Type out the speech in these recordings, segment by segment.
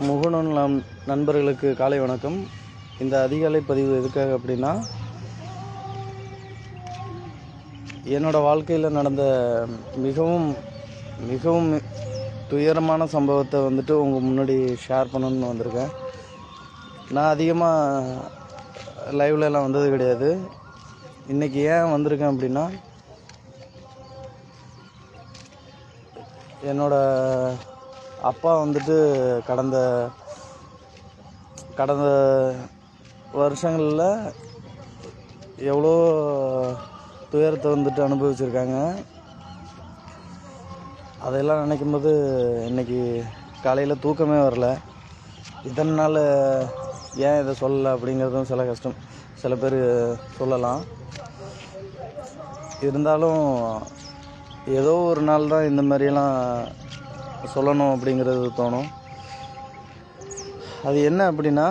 முகநூல் நண்பர்களுக்கு காலை வணக்கம். இந்த அதிகாலை பதிவு எதுக்காக அப்படின்னா, என்னோடய வாழ்க்கையில் நடந்த மிகவும் மிகவும் துயரமான சம்பவத்தை உங்கள் முன்னாடி ஷேர் பண்ணணும்னு வந்திருக்கேன். நான் அதிகமாக லைவ்லலாம் வந்தது கிடையாது. இன்றைக்கி ஏன் வந்திருக்கேன் அப்படின்னா, என்னோடய அப்பா கடந்த வருஷங்களில் எவ்வளோ துயரத்தை அனுபவிச்சிருக்காங்க. அதெல்லாம் நினைக்கும்போது இன்றைக்கி காலையில் தூக்கமே வரல. இத்தனை நாள் ஏன் இதை சொல்லலை அப்படிங்கிறதும் சில பேர் சொல்லலாம். இருந்தாலும் ஏதோ ஒரு நாள் தான் இந்த மாதிரியெல்லாம் சொல்லணும் அப்படிங்கிறது தோணும். அது என்ன அப்படின்னா,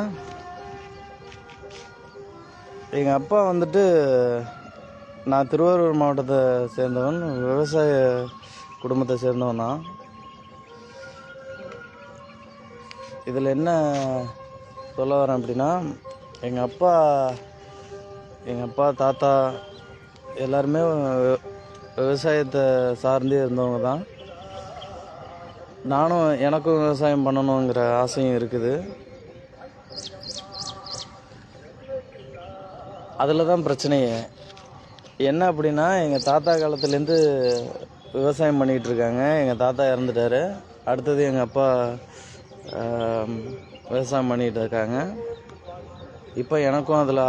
எங்கள் அப்பா நான் திருவாரூர் மாவட்டத்தை சேர்ந்தவன், விவசாய குடும்பத்தை சேர்ந்தவன் தான். இதில் என்ன சொல்ல வரேன் அப்படின்னா, எங்கள் அப்பா தாத்தா எல்லாருமே விவசாயத்தை சார்ந்தே இருந்தவங்க தான். எனக்கும் விவசாயம் பண்ணணுங்கிற ஆசையும் இருக்குது. அதில் தான் பிரச்சனையே என்ன அப்படின்னா, எங்கள் தாத்தா காலத்துலேருந்து விவசாயம் பண்ணிகிட்டு இருக்காங்க. எங்கள் தாத்தா இறந்துட்டார். அடுத்தது எங்கள் அப்பா விவசாயம் பண்ணிகிட்டு இருக்காங்க. இப்போ எனக்கும் அதில்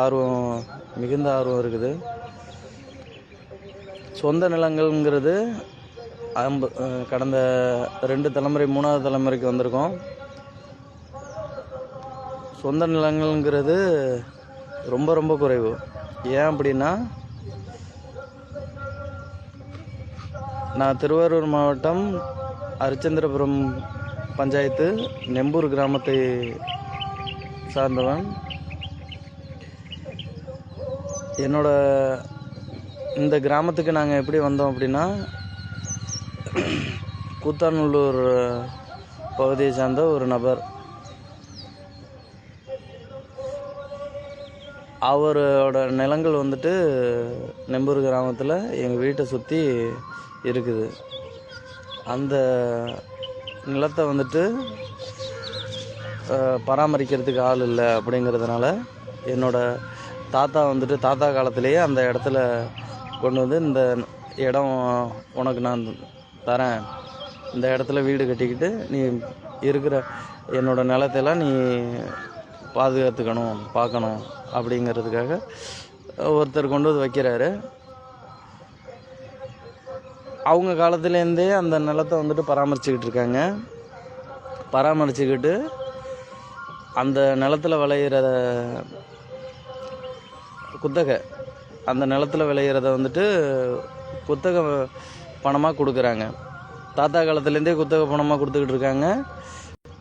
மிகுந்த ஆர்வம் இருக்குது. சொந்த நிலங்கள்ங்கிறது கடந்த 2 தலைமுறை 3வது தலைமுறைக்கு வந்திருக்கோம். சொந்த நிலங்கள்ங்கிறது ரொம்ப ரொம்ப குறைவு. ஏன் அப்படின்னா, நான் திருவாரூர் மாவட்டம் அரிச்சந்திரபுரம் பஞ்சாயத்து நெம்பூர் கிராமத்தை சார்ந்தவன். இந்த கிராமத்துக்கு நாங்கள் எப்படி வந்தோம் அப்படின்னா, கூத்தாநல்லூர் பகுதியை சார்ந்த ஒரு நபர், அவரோட நிலங்கள் நெம்பூர் கிராமத்தில் எங்கள் வீட்டை சுற்றி இருக்குது. அந்த நிலத்தை பராமரிக்கிறதுக்கு ஆள் இல்லை அப்படிங்கிறதுனால என்னோடய தாத்தா தாத்தா காலத்திலேயே அந்த இடத்துல கொண்டு இந்த இடம் உனக்கு நான் தரேன், இந்த இடத்துல வீடு கட்டிக்கிட்டு நீ இருக்கிற என்னோடய நிலத்தையெல்லாம் நீ பாதுகாத்துக்கணும், பார்க்கணும் அப்படிங்கிறதுக்காக ஒருத்தர் கொண்டு வைக்கிறாரு. அவங்க காலத்துலேருந்தே அந்த நிலத்தை பராமரிச்சுக்கிட்டு இருக்காங்க. பராமரிச்சுக்கிட்டு அந்த நிலத்தில் விளையிற குத்தகை, அந்த நிலத்தில் விளையிறத குத்தகை பணமாக கொடுக்குறாங்க. தாத்தா காலத்துலேருந்தே குத்தகை பணமாக கொடுத்துக்கிட்டு இருக்காங்க.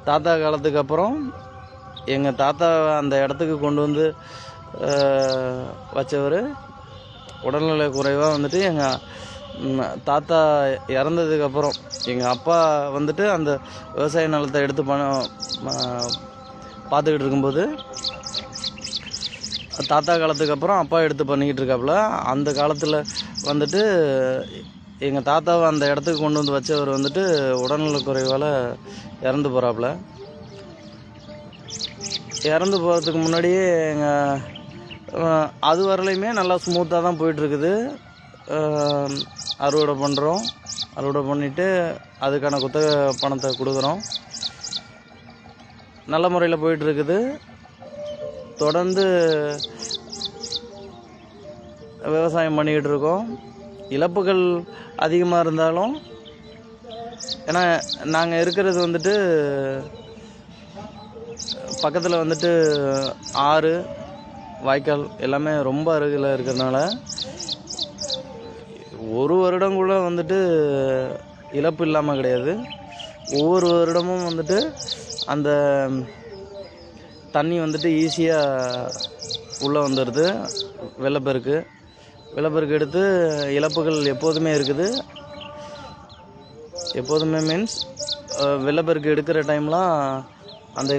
தாத்தா காலத்துக்கு அப்புறம் எங்கள் தாத்தா அந்த இடத்துக்கு கொண்டு வச்சவர் உடல்நல குறைவாக எங்கள் தாத்தா இறந்ததுக்கப்புறம் எங்கள் அப்பா அந்த விவசாய நிலத்தை எடுத்து பார்த்துக்கிட்டு இருக்கும்போது, தாத்தா காலத்துக்கு அப்புறம் அப்பா எடுத்து பண்ணிக்கிட்டு இருக்காப்புல. அந்த காலத்தில் எங்கள் தாத்தாவை அந்த இடத்துக்கு கொண்டு வச்சவர் உடல்நல குறைவால் இறந்து போகிறாப்புல. இறந்து போகிறதுக்கு முன்னாடியே அது வரலையுமே நல்லா ஸ்மூத்தாக தான் போயிட்டுருக்குது. அறுவடை பண்ணுறோம், அறுவடை பண்ணிவிட்டு அதுக்கான குத்தகை பணத்தை கொடுக்குறோம். நல்ல முறையில் போயிட்டுருக்குது. தொடர்ந்து விவசாயம் பண்ணிக்கிட்டு இருக்கோம். இழப்புகள் அதிகமாக இருந்தாலும், ஏன்னா நாங்கள் இருக்கிறது பக்கத்தில் ஆறு வாய்க்கால் எல்லாமே ரொம்ப அருகில் இருக்கிறதுனால ஒரு வருடம் கூட இழப்பு இல்லாமல் கிடையாது. ஒவ்வொரு வருடமும் அந்த தண்ணி ஈஸியாக உள்ளே வந்துடுது. வெள்ளப்பெருக்கு எடுத்து இழப்புகள் எப்போதுமே இருக்குது. எப்போதுமே மீன்ஸ் வெள்ளப்பெருக்கு எடுக்கிற டைம்லாம் அந்த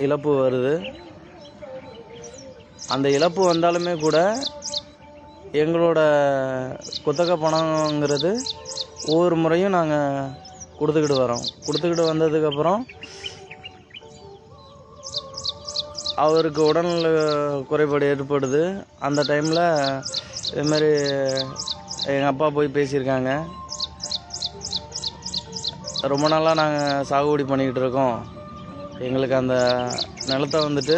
இழப்பு வருது. அந்த இழப்பு வந்தாலுமே கூட எங்களோட குத்தகை பணங்கிறது ஒவ்வொரு முறையும் நாங்கள் கொடுத்துக்கிட்டு வந்ததுக்கப்புறம் அவருக்கு உடல்நல குறைபாடு ஏற்படுது. அந்த டைமில் இதுமாரி எங்கள் அப்பா போய் பேசியிருக்காங்க. ரொம்ப நாளாக நாங்கள் சாகுபடி பண்ணிக்கிட்டு இருக்கோம், எங்களுக்கு அந்த நிலத்தை வந்துட்டு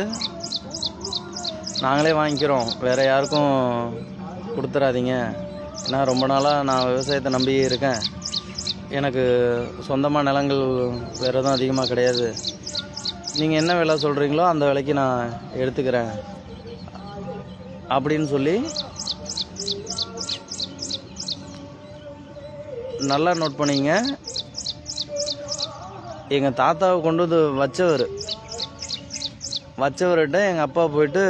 நாங்களே வாங்கிக்கிறோம், வேறு யாருக்கும் கொடுத்துடாதீங்க. ஏன்னா ரொம்ப நாளாக நான் விவசாயத்தை நம்பி இருக்கேன், எனக்கு சொந்தமாக நிலங்கள் வேறு எதுவும் அதிகமாக கிடையாது, நீங்கள் என்ன விலை சொல்கிறீங்களோ அந்த விலைக்கு நான் எடுத்துக்கிறேன் அப்படின்னு சொல்லி நல்லா நோட் பண்ணிங்க. எங்கள் தாத்தாவை கொண்டு வந்து வச்சவர்கிட்ட எங்கள் அப்பா போயிட்டு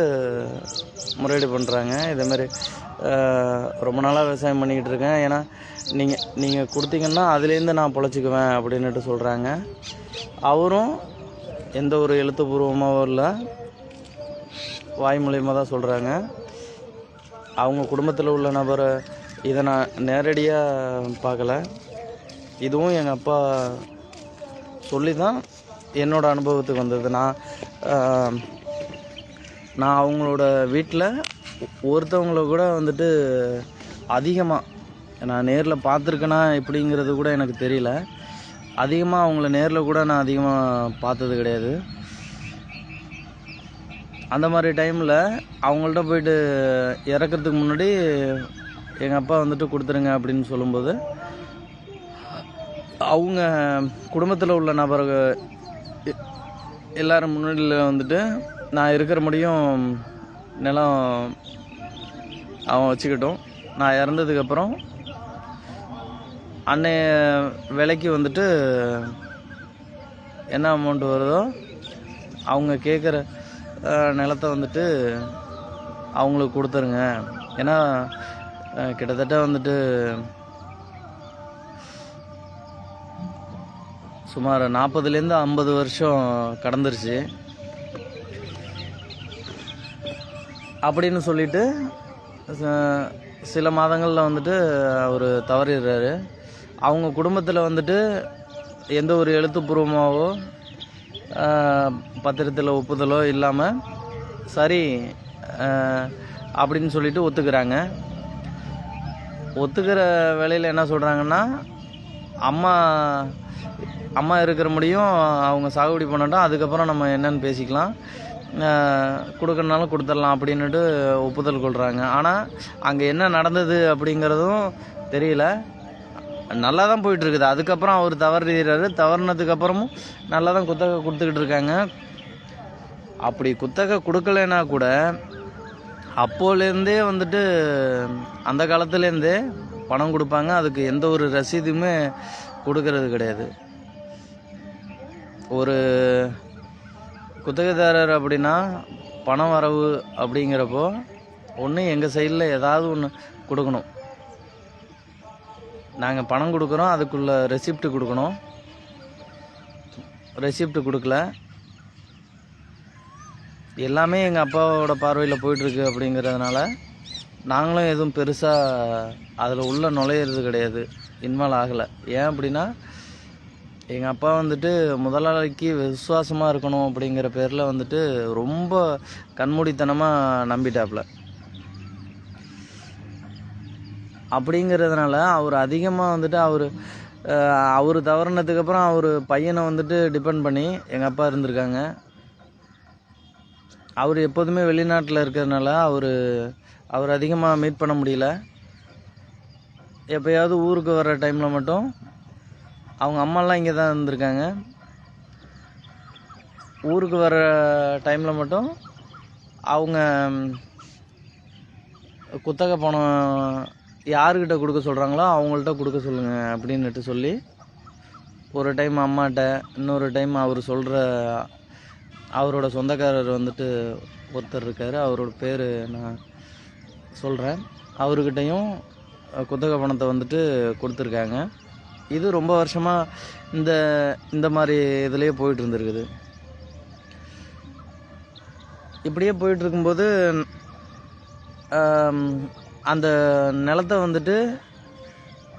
முறையீடு பண்ணுறாங்க. இதேமாரி ரொம்ப நாளாக விவசாயம் பண்ணிக்கிட்டு இருக்கேன், ஏன்னா நீங்கள் கொடுத்தீங்கன்னா அதுலேருந்து நான் பொழைச்சிக்குவேன் அப்படின்னுட்டு சொல்கிறாங்க. அவரும் எந்த ஒரு எழுத்துப்பூர்வமாகவும் இல்லை, வாய் மூலியமாக தான் சொல்கிறாங்க. அவங்க குடும்பத்தில் உள்ள நபரை இதை நான் நேரடியாக பார்க்கல, இதுவும் எங்கள் அப்பா சொல்லி தான் என்னோடய அனுபவத்துக்கு வந்தது. நான் அவங்களோட வீட்டில் ஒருத்தவங்கள கூட வந்துட்டு அதிகமாக நான் நேரில் பார்த்துருக்கேனா எப்படிங்கிறது கூட எனக்கு தெரியல. அதிகமாக அவங்கள நேரில் கூட நான் அதிகமாக பார்த்தது கிடையாது. அந்த மாதிரி டைமில் அவங்கள்ட்ட போயிட்டு இறக்கிறதுக்கு முன்னாடி எங்கள் அப்பா வந்துட்டு கொடுத்துருங்க அப்படின்னு சொல்லும்போது அவங்க குடும்பத்தில் உள்ள நபர்கள் எல்லோரும் முன்னாடியில் வந்துட்டு நான் இருக்கிற முடியும் நிலம் அவன் வச்சுக்கிட்டோம், நான் இறந்ததுக்கப்புறம் அன்னைய விலைக்கு வந்துட்டு என்ன அமௌண்ட் வருதோ அவங்க கேட்குற நிலத்தை வந்துட்டு அவங்களுக்கு கொடுத்துருங்க. ஏன்னா கிட்டத்தட்ட வந்துட்டு சுமார் 40லேருந்து 50 வருஷம் கடந்துருச்சு அப்படின்னு சொல்லிட்டு சில மாதங்களில் வந்துட்டு அவர் தவறிடுறாரு. அவங்க குடும்பத்தில் வந்துட்டு எந்த ஒரு எழுத்துப்பூர்வமாகவோ பத்திரத்தில் ஒப்புதலோ இல்லாமல் சரி அப்படின்னு சொல்லிட்டு ஒத்துக்கிற வேலையில் என்ன சொல்கிறாங்கன்னா, அம்மா இருக்கிற முடியும் அவங்க சாகுபடி பண்ணட்டும், அதுக்கப்புறம் நம்ம என்னன்னு பேசிக்கலாம், கொடுக்கறனாலும் கொடுத்துடலாம் அப்படின்னுட்டு ஒப்புதல் கொள்கிறாங்க. ஆனால் அங்கே என்ன நடந்தது அப்படிங்கிறதும் தெரியல. நல்லா தான் போயிட்டுருக்குது. அதுக்கப்புறம் அவர் தவறினதுக்கப்புறமும் நல்லா தான் குத்தகை கொடுத்துக்கிட்டு இருக்காங்க. அப்படி குத்தகை கொடுக்கலைன்னா கூட அப்போலேருந்தே வந்துட்டு அந்த காலத்துலேருந்தே பணம் கொடுப்பாங்க, அதுக்கு எந்த ஒரு ரசீதுமே கொடுக்கறது கிடையாது. ஒரு குத்தகைதாரர் அப்படின்னா பணம் வரவு அப்படிங்கிறப்போ ஒன்று எங்கள் சைடில் ஏதாவது ஒன்று கொடுக்கணும், நாங்கள் பணம் கொடுக்குறோம் அதுக்குள்ள ரெசிப்ட் கொடுக்கணும். ரெசிப்ட் கொடுக்கல, எல்லாமே எங்கள் அப்பாவோட பார்வையில் போயிட்டுருக்கு அப்படிங்கிறதுனால நாங்களும் எதுவும் பெருசாக அதில் உள்ள நுழையிறது கிடையாது, இன்வால்வ் ஆகலை. ஏன் அப்படின்னா எங்கள் அப்பா வந்துட்டு முதலாளிக்கு விசுவாசமாக இருக்கணும் அப்படிங்கிற பேரில் வந்துட்டு ரொம்ப கண்மூடித்தனமாக நம்பிட்டாப்புல. அப்படிங்கிறதுனால அவர் அதிகமாக வந்துட்டு அவர் தவறினதுக்கப்புறம் அவர் பையனை வந்துட்டு டிபெண்ட் பண்ணி எங்கள் அப்பா இருந்திருக்காங்க. அவர் எப்போதுமே வெளிநாட்டில் இருக்கிறதுனால அவர் அதிகமாக மீட் பண்ண முடியல. எப்போயாவது ஊருக்கு வர்ற டைமில் மட்டும் அவங்க அம்மாலாம் இங்கே தான் இருந்திருக்காங்க. ஊருக்கு வர டைமில் மட்டும் அவங்க குத்தகை பணம் யாருக்கிட்ட கொடுக்க சொல்கிறாங்களோ அவங்கள்ட்ட கொடுக்க சொல்லுங்கள் அப்படின்னுட்டு சொல்லி ஒரு டைம் அம்மாட்ட, இன்னொரு டைம் அவரோட சொந்தக்காரர் வந்துட்டு ஒருத்தர் இருக்கார், அவரோட பேர் நான் சொல்கிறேன், அவர்கிட்டையும் குத்தகை பணத்தை வந்துட்டு கொடுத்துருக்காங்க. இது ரொம்ப வருஷமாக இந்த மாதிரி இதுலேயே போயிட்டு இருந்துருக்குது. இப்படியே போயிட்டுருக்கும்போது அந்த நிலத்தை வந்துட்டு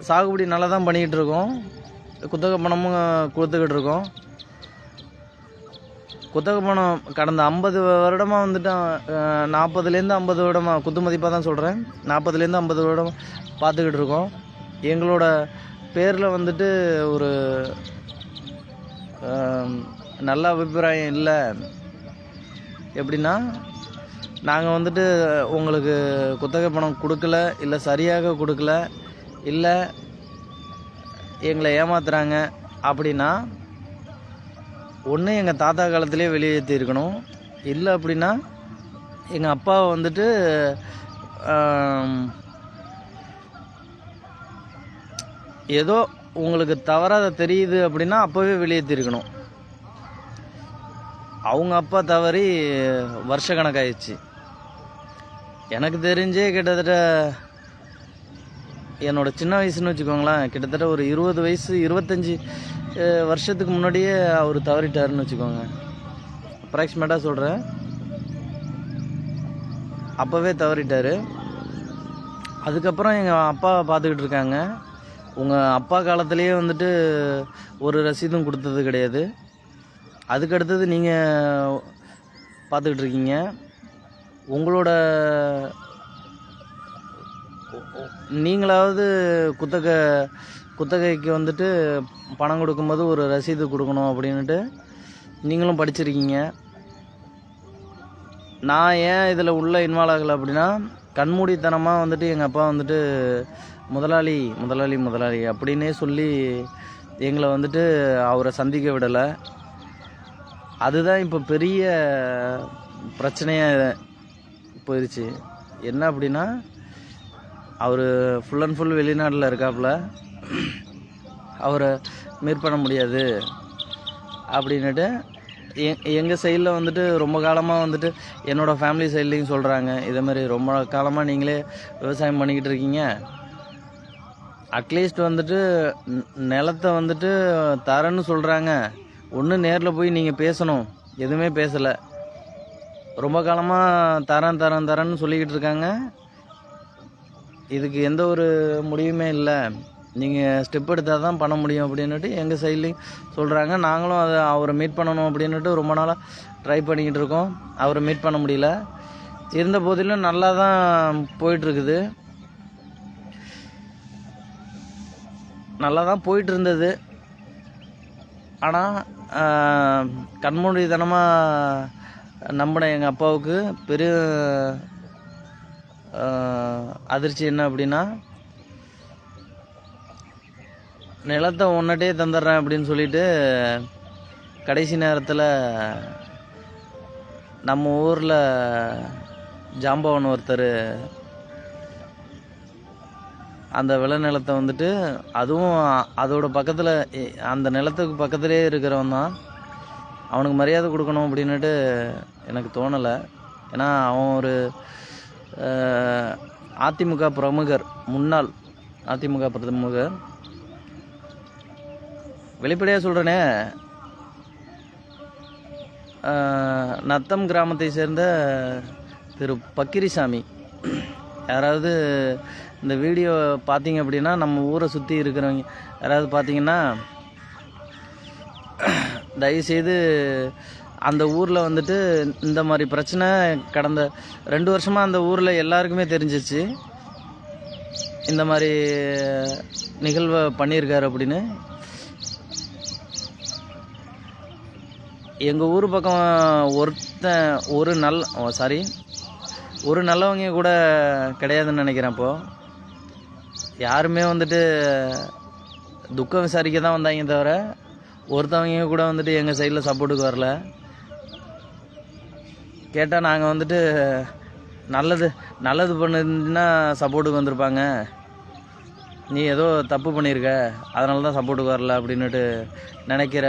சாகுபடி நல்லா தான் பண்ணிக்கிட்டு இருக்கோம். குத்தகை பணமும் கொடுத்துக்கிட்டு இருக்கோம். குத்தகை பணம் கடந்த 50 வருடமாக வந்துட்டு 40லேருந்து 50 வருடமாக குத்து மதிப்பாக தான் சொல்கிறேன். 40லேருந்து 50 வருடம் பார்த்துக்கிட்டு இருக்கோம். எங்களோட பேரில் வந்துட்டு ஒரு நல்ல அபிப்பிராயம் இல்லை. எப்படின்னா, நாங்கள் வந்துட்டு உங்களுக்கு குத்தகை பணம் கொடுக்கல, இல்லை சரியாக கொடுக்கல, இல்லை எங்களை ஏமாத்துறாங்க அப்படின்னா, ஒன்று எங்கள் தாத்தா காலத்திலே வெளியேற்றிருக்கணும். இல்லை அப்படின்னா எங்கள் அப்பாவை வந்துட்டு ஏதோ உங்களுக்கு தவறாக தெரியுது அப்படின்னா அப்போவே வெளியேற்றிருக்கணும். அவங்க அப்பா தவறி வருஷ கணக்காயிடுச்சு. எனக்கு தெரிஞ்சே கிட்டத்தட்ட என்னோட சின்ன வயசுன்னு வச்சுக்கோங்களேன், கிட்டத்தட்ட ஒரு 20 வயசு 25 வருஷத்துக்கு முன்னாடியே அவர் தவறிட்டாருன்னு வச்சுக்கோங்க. அப்ராக்சிமேட்டாக சொல்கிறேன், அப்போவே தவறிட்டார். அதுக்கப்புறம் எங்கள் அப்பா பார்த்துக்கிட்டு இருக்காங்க. உங்கள் அப்பா காலத்துலேயே வந்துட்டு ஒரு ரசீதும் கொடுத்தது கிடையாது. அதுக்கடுத்தது நீங்கள் பார்த்துக்கிட்டு இருக்கீங்க. உங்களோட நீங்களாவது குத்தகைக்கு வந்துட்டு பணம் கொடுக்கும்போது ஒரு ரசீது கொடுக்கணும் அப்படின்ட்டு நீங்களும் படிச்சிருக்கீங்க. நான் ஏன் இதில் உள்ள இன்வால்வ் ஆகலை அப்படின்னா, கண்மூடித்தனமாக வந்துட்டு எங்கள் அப்பா வந்துட்டு முதலாளி முதலாளி முதலாளி அப்படின்னே சொல்லி எங்களை வந்துட்டு அவரை சந்திக்க விடலை. அதுதான் இப்போ பெரிய பிரச்சனையாக போயிடுச்சு. என்ன அப்படின்னா, அவர் ஃபுல் அண்ட் ஃபுல் வெளிநாட்டில் இருக்காப்புல, அவரை மீட் பண்ண முடியாது அப்படின்னுட்டு எங்கள் சைடில் வந்துட்டு ரொம்ப காலமாக வந்துட்டு என்னோடய ஃபேமிலி சைட்லேயும் சொல்கிறாங்க, இதேமாதிரி ரொம்ப காலமாக நீங்களே விவசாயம் பண்ணிக்கிட்டு இருக்கீங்க, அட்லீஸ்ட் வந்துட்டு நிலத்தை வந்துட்டு தரேன்னு சொல்கிறாங்க, ஒன்று நேரில் போய் நீங்கள் பேசணும். எதுவுமே பேசலை. ரொம்ப காலமாக தரேன்னு சொல்லிக்கிட்டு இருக்காங்க. இதுக்கு எந்த ஒரு முடிவுமே இல்லை. நீங்கள் ஸ்டெப் எடுத்தால் தான் பண்ண முடியும் அப்படின்னுட்டு எங்கள் சைட்லேயும் சொல்கிறாங்க. நாங்களும் அதை அவரை மீட் பண்ணணும் அப்படின்னுட்டு ரொம்ப நாளாக ட்ரை பண்ணிக்கிட்டு இருக்கோம். அவரை மீட் பண்ண முடியல. இருந்த போதிலும் நல்லா தான் போயிட்டுருக்குது. நல்லா தான் போயிட்டு இருந்தது. ஆனால் கண்மூடித்தனமாக நம்பின எங்கள் அப்பாவுக்கு பெரிய அதிர்ச்சி என்ன அப்படின்னா, நிலத்தை ஒன்னட்டே தந்துடுறேன் அப்படின்னு சொல்லிட்டு கடைசி நேரத்தில் நம்ம ஊரில் ஜாம்பவன் ஒருத்தர் அந்த விளைநிலத்தை வந்துட்டு, அதுவும் அதோட பக்கத்தில் அந்த நிலத்துக்கு பக்கத்துலேயே இருக்கிறவன் தான், அவனுக்கு மரியாதை கொடுக்கணும் அப்படின்னுட்டு எனக்கு தோணலை. ஏன்னா அவன் ஒரு அதிமுக பிரமுகர், முன்னாள் அதிமுக பிரமுகர். வெளிப்படையாக சொல்கிறேனே, நத்தம் கிராமத்தை சேர்ந்த திரு பக்கிரிசாமி, யாராவது இந்த வீடியோ பார்த்தீங்க அப்படின்னா, நம்ம ஊரை சுற்றி இருக்கிறவங்க யாராவது பார்த்தீங்கன்னா, தயவுசெய்து அந்த ஊரில் வந்துட்டு இந்த மாதிரி பிரச்சனை கடந்த 2 வருஷமாக அந்த ஊரில் எல்லாருக்குமே தெரிஞ்சிச்சு, இந்த மாதிரி நிகழ்வை பண்ணியிருக்காரு அப்படின்னு. எங்கள் ஊர் பக்கம் ஒரு நல்லவங்க கூட கிடையாதுன்னு நினைக்கிறேன். இப்போது யாருமே வந்துட்டு துக்கம் விசாரிக்க தான் வந்தாங்க தவிர ஒருத்தவங்க கூட வந்துட்டு எங்கள் சைடில் சப்போர்ட்டுக்கு வரல. கேட்டால் நாங்கள் வந்துட்டு நல்லது பண்ணுன்னா சப்போர்ட்டுக்கு வந்திருப்பாங்க, நீ ஏதோ தப்பு பண்ணியிருக்க அதனால தான் சப்போர்ட்டுக்கு வரல அப்படின்னுட்டு நினைக்கிற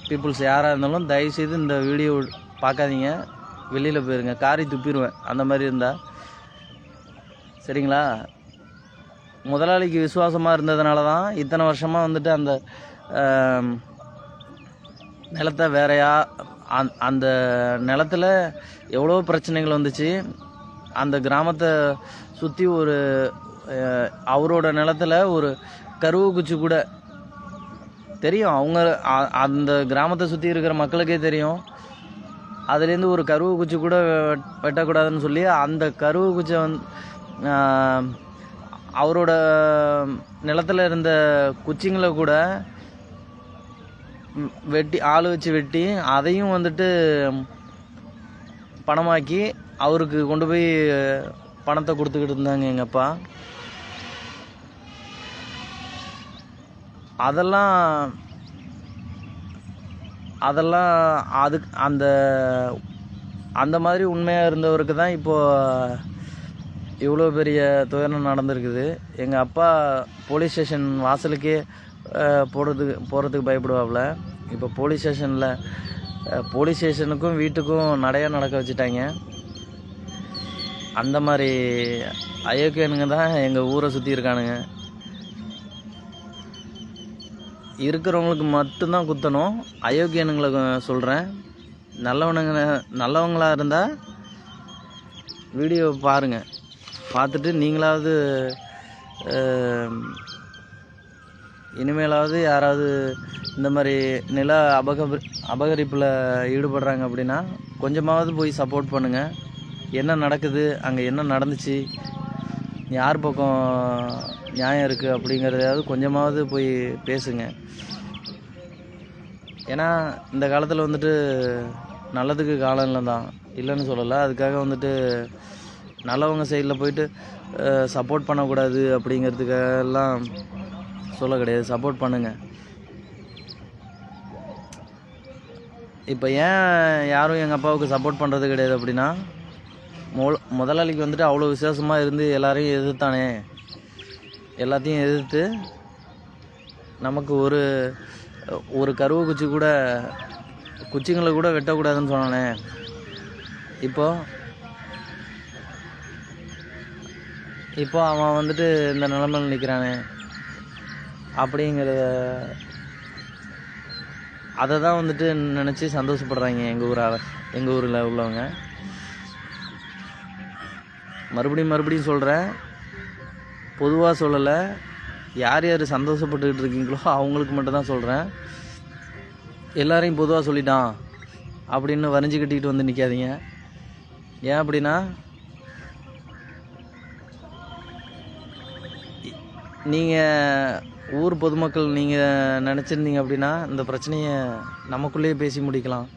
பீப்புள்ஸ் யாராக இருந்தாலும் தயவுசெய்து இந்த வீடியோ பார்க்காதீங்க, வெளியில் போயிருங்க, காரி துப்பிடுவேன் அந்த மாதிரி இருந்தால். சரிங்களா? முதலாளிக்கு விசுவாசமாக இருந்ததுனால தான் இத்தனை வருஷமாக வந்துட்டு அந்த நிலத்தை அந்த நிலத்தில் எவ்வளோ பிரச்சனைகள் வந்துச்சு. அந்த கிராமத்தை சுற்றி ஒரு அவரோட நிலத்தில் ஒரு கருவு குச்சி கூட தெரியும், அவங்க அந்த கிராமத்தை சுற்றி இருக்கிற மக்களுக்கே தெரியும். அதுலேருந்து ஒரு கருவு குச்சி கூட வெட்டக்கூடாதுன்னு சொல்லி அந்த கருவு குச்சை அவரோட நிலத்தில் இருந்த குச்சிங்களை கூட வெட்டி ஆள் வச்சு வெட்டி அதையும் வந்துட்டு பணமாக்கி அவருக்கு கொண்டு போய் பணத்தை கொடுத்துக்கிட்டு இருந்தாங்க எங்கள் அப்பா. அதெல்லாம் அதுக்கு அந்த மாதிரி உண்மையாக இருந்தவருக்கு தான் இப்போது இவ்வளோ பெரிய துயரம் நடந்திருக்குது. எங்கள் அப்பா போலீஸ் ஸ்டேஷன் வாசலுக்கே போகிறதுக்கு பயப்படுவாப்புல. இப்போ போலீஸ் ஸ்டேஷனுக்கும் வீட்டுக்கும் நடையாக நடக்க வச்சுட்டாங்க. அந்த மாதிரி அயோக்கியனுங்க தான் எங்கள் ஊரை சுற்றி இருக்கானுங்க. இருக்கிறவங்களுக்கு மட்டும்தான் குத்தணும். அயோக்கியனுங்களை சொல்கிறேன். நல்லவங்களாக இருந்தால் வீடியோ பாருங்கள், பார்த்துட்டு நீங்களாவது இனிமேலாவது யாராவது இந்த மாதிரி நில அபகரிப்பில் ஈடுபடுறாங்க அப்படின்னா கொஞ்சமாவது போய் சப்போர்ட் பண்ணுங்கள். என்ன நடக்குது, அங்கே என்ன நடந்துச்சு, யார் பக்கம் நியாயம் இருக்குது அப்படிங்கிறதையாவது கொஞ்சமாவது போய் பேசுங்க. ஏன்னா இந்த காலத்தில் வந்துட்டு நல்லதுக்கு காலம் இல்லை தான், இல்லைன்னு சொல்லலை. அதுக்காக வந்துட்டு நல்லவங்க சைடில் போயிட்டு சப்போர்ட் பண்ணக்கூடாது அப்படிங்கிறதுக்கெல்லாம் சொல்ல கிடையாது. சப்போர்ட் பண்ணுங்கள். இப்போ ஏன் யாரும் எங்கள் அப்பாவுக்கு சப்போர்ட் பண்ணுறது கிடையாது அப்படின்னா, முதலாளிக்கு வந்துட்டு அவ்வளோ விசேஷமாக இருந்து எல்லாரையும் எதிர்த்தானே, எல்லாத்தையும் எதிர்த்து நமக்கு ஒரு கருவு குச்சிங்களை கூட வெட்டக்கூடாதுன்னு சொன்னானே. இப்போ அவன் வந்துட்டு இந்த நிலைமையில் நிற்கிறானே அப்படிங்கிறத அதை தான் வந்துட்டு நினச்சி சந்தோஷப்படுறாங்க எங்கள் ஊரில் உள்ளவங்க. மறுபடியும் சொல்கிறேன், பொதுவாக சொல்லலை. யார் சந்தோஷப்பட்டுக்கிட்டு இருக்கீங்களோ அவங்களுக்கு மட்டும்தான் சொல்கிறேன். எல்லாரையும் பொதுவாக சொல்லிட்டான் அப்படின்னு வரைஞ்சி கட்டிக்கிட்டு வந்து நிற்காதீங்க. ஏன் அப்படின்னா, நீங்கள் ஊர் பொதுமக்கள் நீங்கள் நினச்சிருந்தீங்க அப்படின்னா இந்த பிரச்சனையை நமக்குள்ளேயே பேசி முடிக்கலாம்.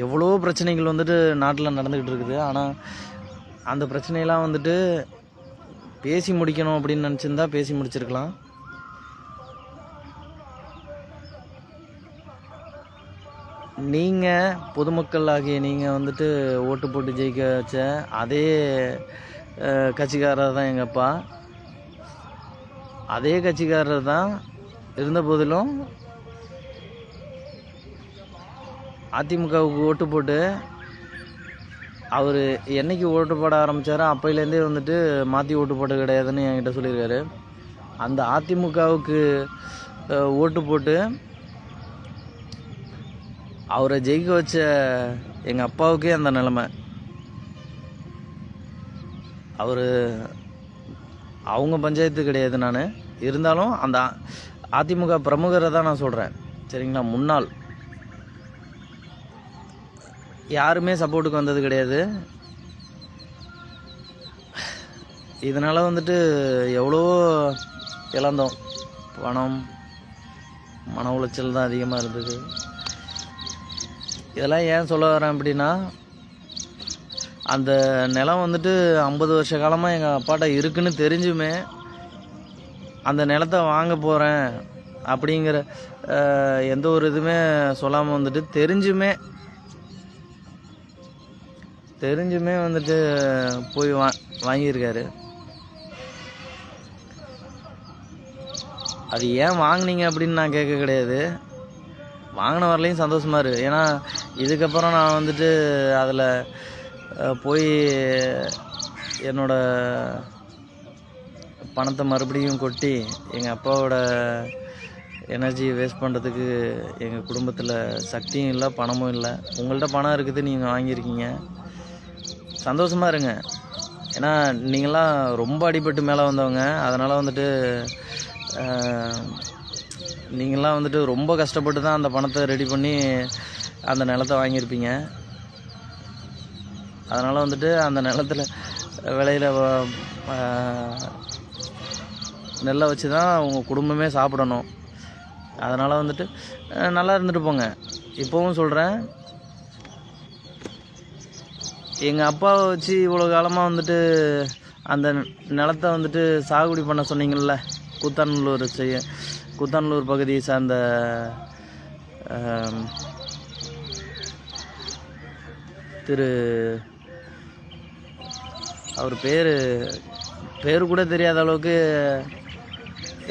எவ்வளோ பிரச்சனைகள் வந்துட்டு நாட்டில் நடந்துக்கிட்டு இருக்குது. ஆனால் அந்த பிரச்சனையெல்லாம் வந்துட்டு பேசி முடிக்கணும் அப்படின்னு நினச்சிருந்தா பேசி முடிச்சிருக்கலாம். நீங்கள் பொதுமக்கள் ஆகிய நீங்கள் வந்துட்டு ஓட்டு போட்டு ஜெயிக்க வச்ச அதே கட்சிக்காரர் தான் எங்கள் அப்பா. அதே கட்சிக்காரர் தான் இருந்த போதிலும் அதிமுகவுக்கு ஓட்டு போட்டு அவர் என்னைக்கு ஓட்டு போட ஆரம்பித்தாரோ அப்போலேருந்தே வந்துட்டு மாற்றி ஓட்டு போட கிடையாதுன்னு என்கிட்ட சொல்லியிருக்காரு. அந்த அதிமுகவுக்கு ஓட்டு போட்டு அவரை ஜெயிக்க வச்ச எங்கள் அப்பாவுக்கே அந்த நிலைமை. அவங்க பஞ்சாயத்து கிடையாது நான், இருந்தாலும் அந்த அதிமுக பிரமுகரை தான் நான் சொல்கிறேன். சரிங்களா, முன்னாள் யாருமே சப்போர்ட்டுக்கு வந்தது கிடையாது. இதனால் வந்துட்டு எவ்வளோ இழந்தோம். பணம், மன உளைச்சல் தான் அதிகமாக இருந்தது. இதெல்லாம் ஏன் சொல்ல வரேன் அப்படின்னா, அந்த நிலம் வந்துட்டு 50 வருஷ காலமாக எங்கள் அப்பாட்ட இருக்குன்னு தெரிஞ்சுமே அந்த நிலத்தை வாங்க போகிறேன் அப்படிங்கிற எந்த ஒரு இதுவுமே சொல்லாமல் வந்துட்டு தெரிஞ்சுமே வந்துட்டு போய் வாங்கியிருக்காரு. அது ஏன் வாங்கினீங்க அப்படின்னு நான் கேட்க கிடையாது. வாங்கின வரலையும் சந்தோஷமாக இரு. ஏன்னா இதுக்கப்புறம் நான் வந்துட்டு அதில் போய் என்னோட பணத்தை மறுபடியும் கொட்டி எங்கள் அப்பாவோட எனர்ஜியை வேஸ்ட் பண்ணுறதுக்கு எங்கள் குடும்பத்தில் சக்தியும் இல்லை, பணமும் இல்லை. உங்கள்கிட்ட பணம் இருக்குது, நீங்கள் வாங்கியிருக்கீங்க, சந்தோஷமாக இருங்க. ஏன்னா நீங்களாம் ரொம்ப அடிபட்டு மேலே வந்தவங்க. அதனால் வந்துட்டு நீங்களாம் வந்துட்டு ரொம்ப கஷ்டப்பட்டு தான் அந்த பணத்தை ரெடி பண்ணி அந்த நிலத்தை வாங்கியிருப்பீங்க. அதனால் வந்துட்டு அந்த நிலத்தில் விளையில நெல்லை வச்சு தான் உங்கள் குடும்பமே சாப்பிடணும். அதனால் வந்துட்டு நல்லா இருந்துட்டு போங்க. இப்போவும் சொல்கிறேன், எங்கள் அப்பாவை வச்சு இவ்வளோ காலமாக வந்துட்டு அந்த நிலத்தை வந்துட்டு சாகுபடி பண்ண சொன்னீங்கள்ல, கூத்தாநல்லூர் பகுதியை சார்ந்த திரு, அவர் பேர் கூட தெரியாத அளவுக்கு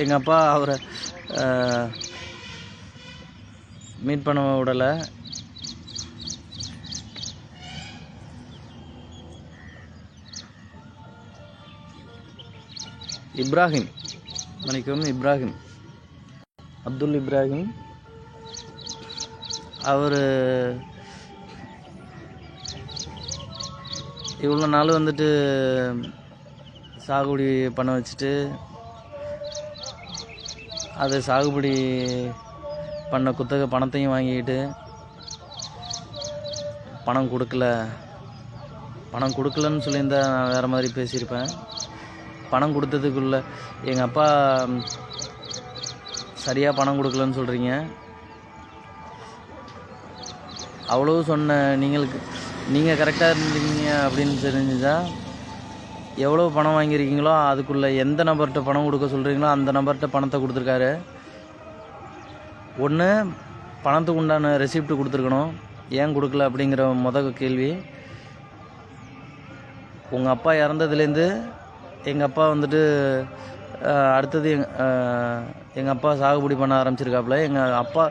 எங்கள் அப்பா அவரை மீட் பண்ண விடலை. இப்ராஹிம், மன்னிக்கவும், அப்துல் இப்ராஹிம். அவர் இவ்வளோ நாள் வந்துட்டு சாகுபடி பண்ண வச்சுட்டு அதை சாகுபடி பண்ண குத்தகை பணத்தையும் வாங்கிக்கிட்டு பணம் கொடுக்கலன்னு சொல்லியிருந்தா நான் வேறு மாதிரி பேசியிருப்பேன். பணம் கொடுத்ததுக்குள்ள எங்கள் அப்பா சரியாக பணம் கொடுக்கலன்னு சொல்கிறீங்க. அவ்வளோ சொன்ன நீங்கள் கரெக்டாக இருந்தீங்க அப்படின்னு தெரிஞ்சுதா, எவ்வளோ பணம் வாங்கியிருக்கீங்களோ அதுக்குள்ளே எந்த நபர்கிட்ட பணம் கொடுக்க சொல்கிறீங்களோ அந்த நபர்கிட்ட பணத்தை கொடுத்துருக்காரு. ஒன்று, பணத்துக்கு உண்டான ரெசிப்ட் கொடுத்துருக்கணும். ஏன் கொடுக்கல அப்படிங்கிற முதல் கேள்வி. உங்கள் அப்பா இறந்ததுலேருந்து எங்கள் அப்பா வந்துட்டு அடுத்தது எங்கள் அப்பா சாகுபடி பண்ண ஆரம்பிச்சிருக்காப்புல. எங்கள் அப்பா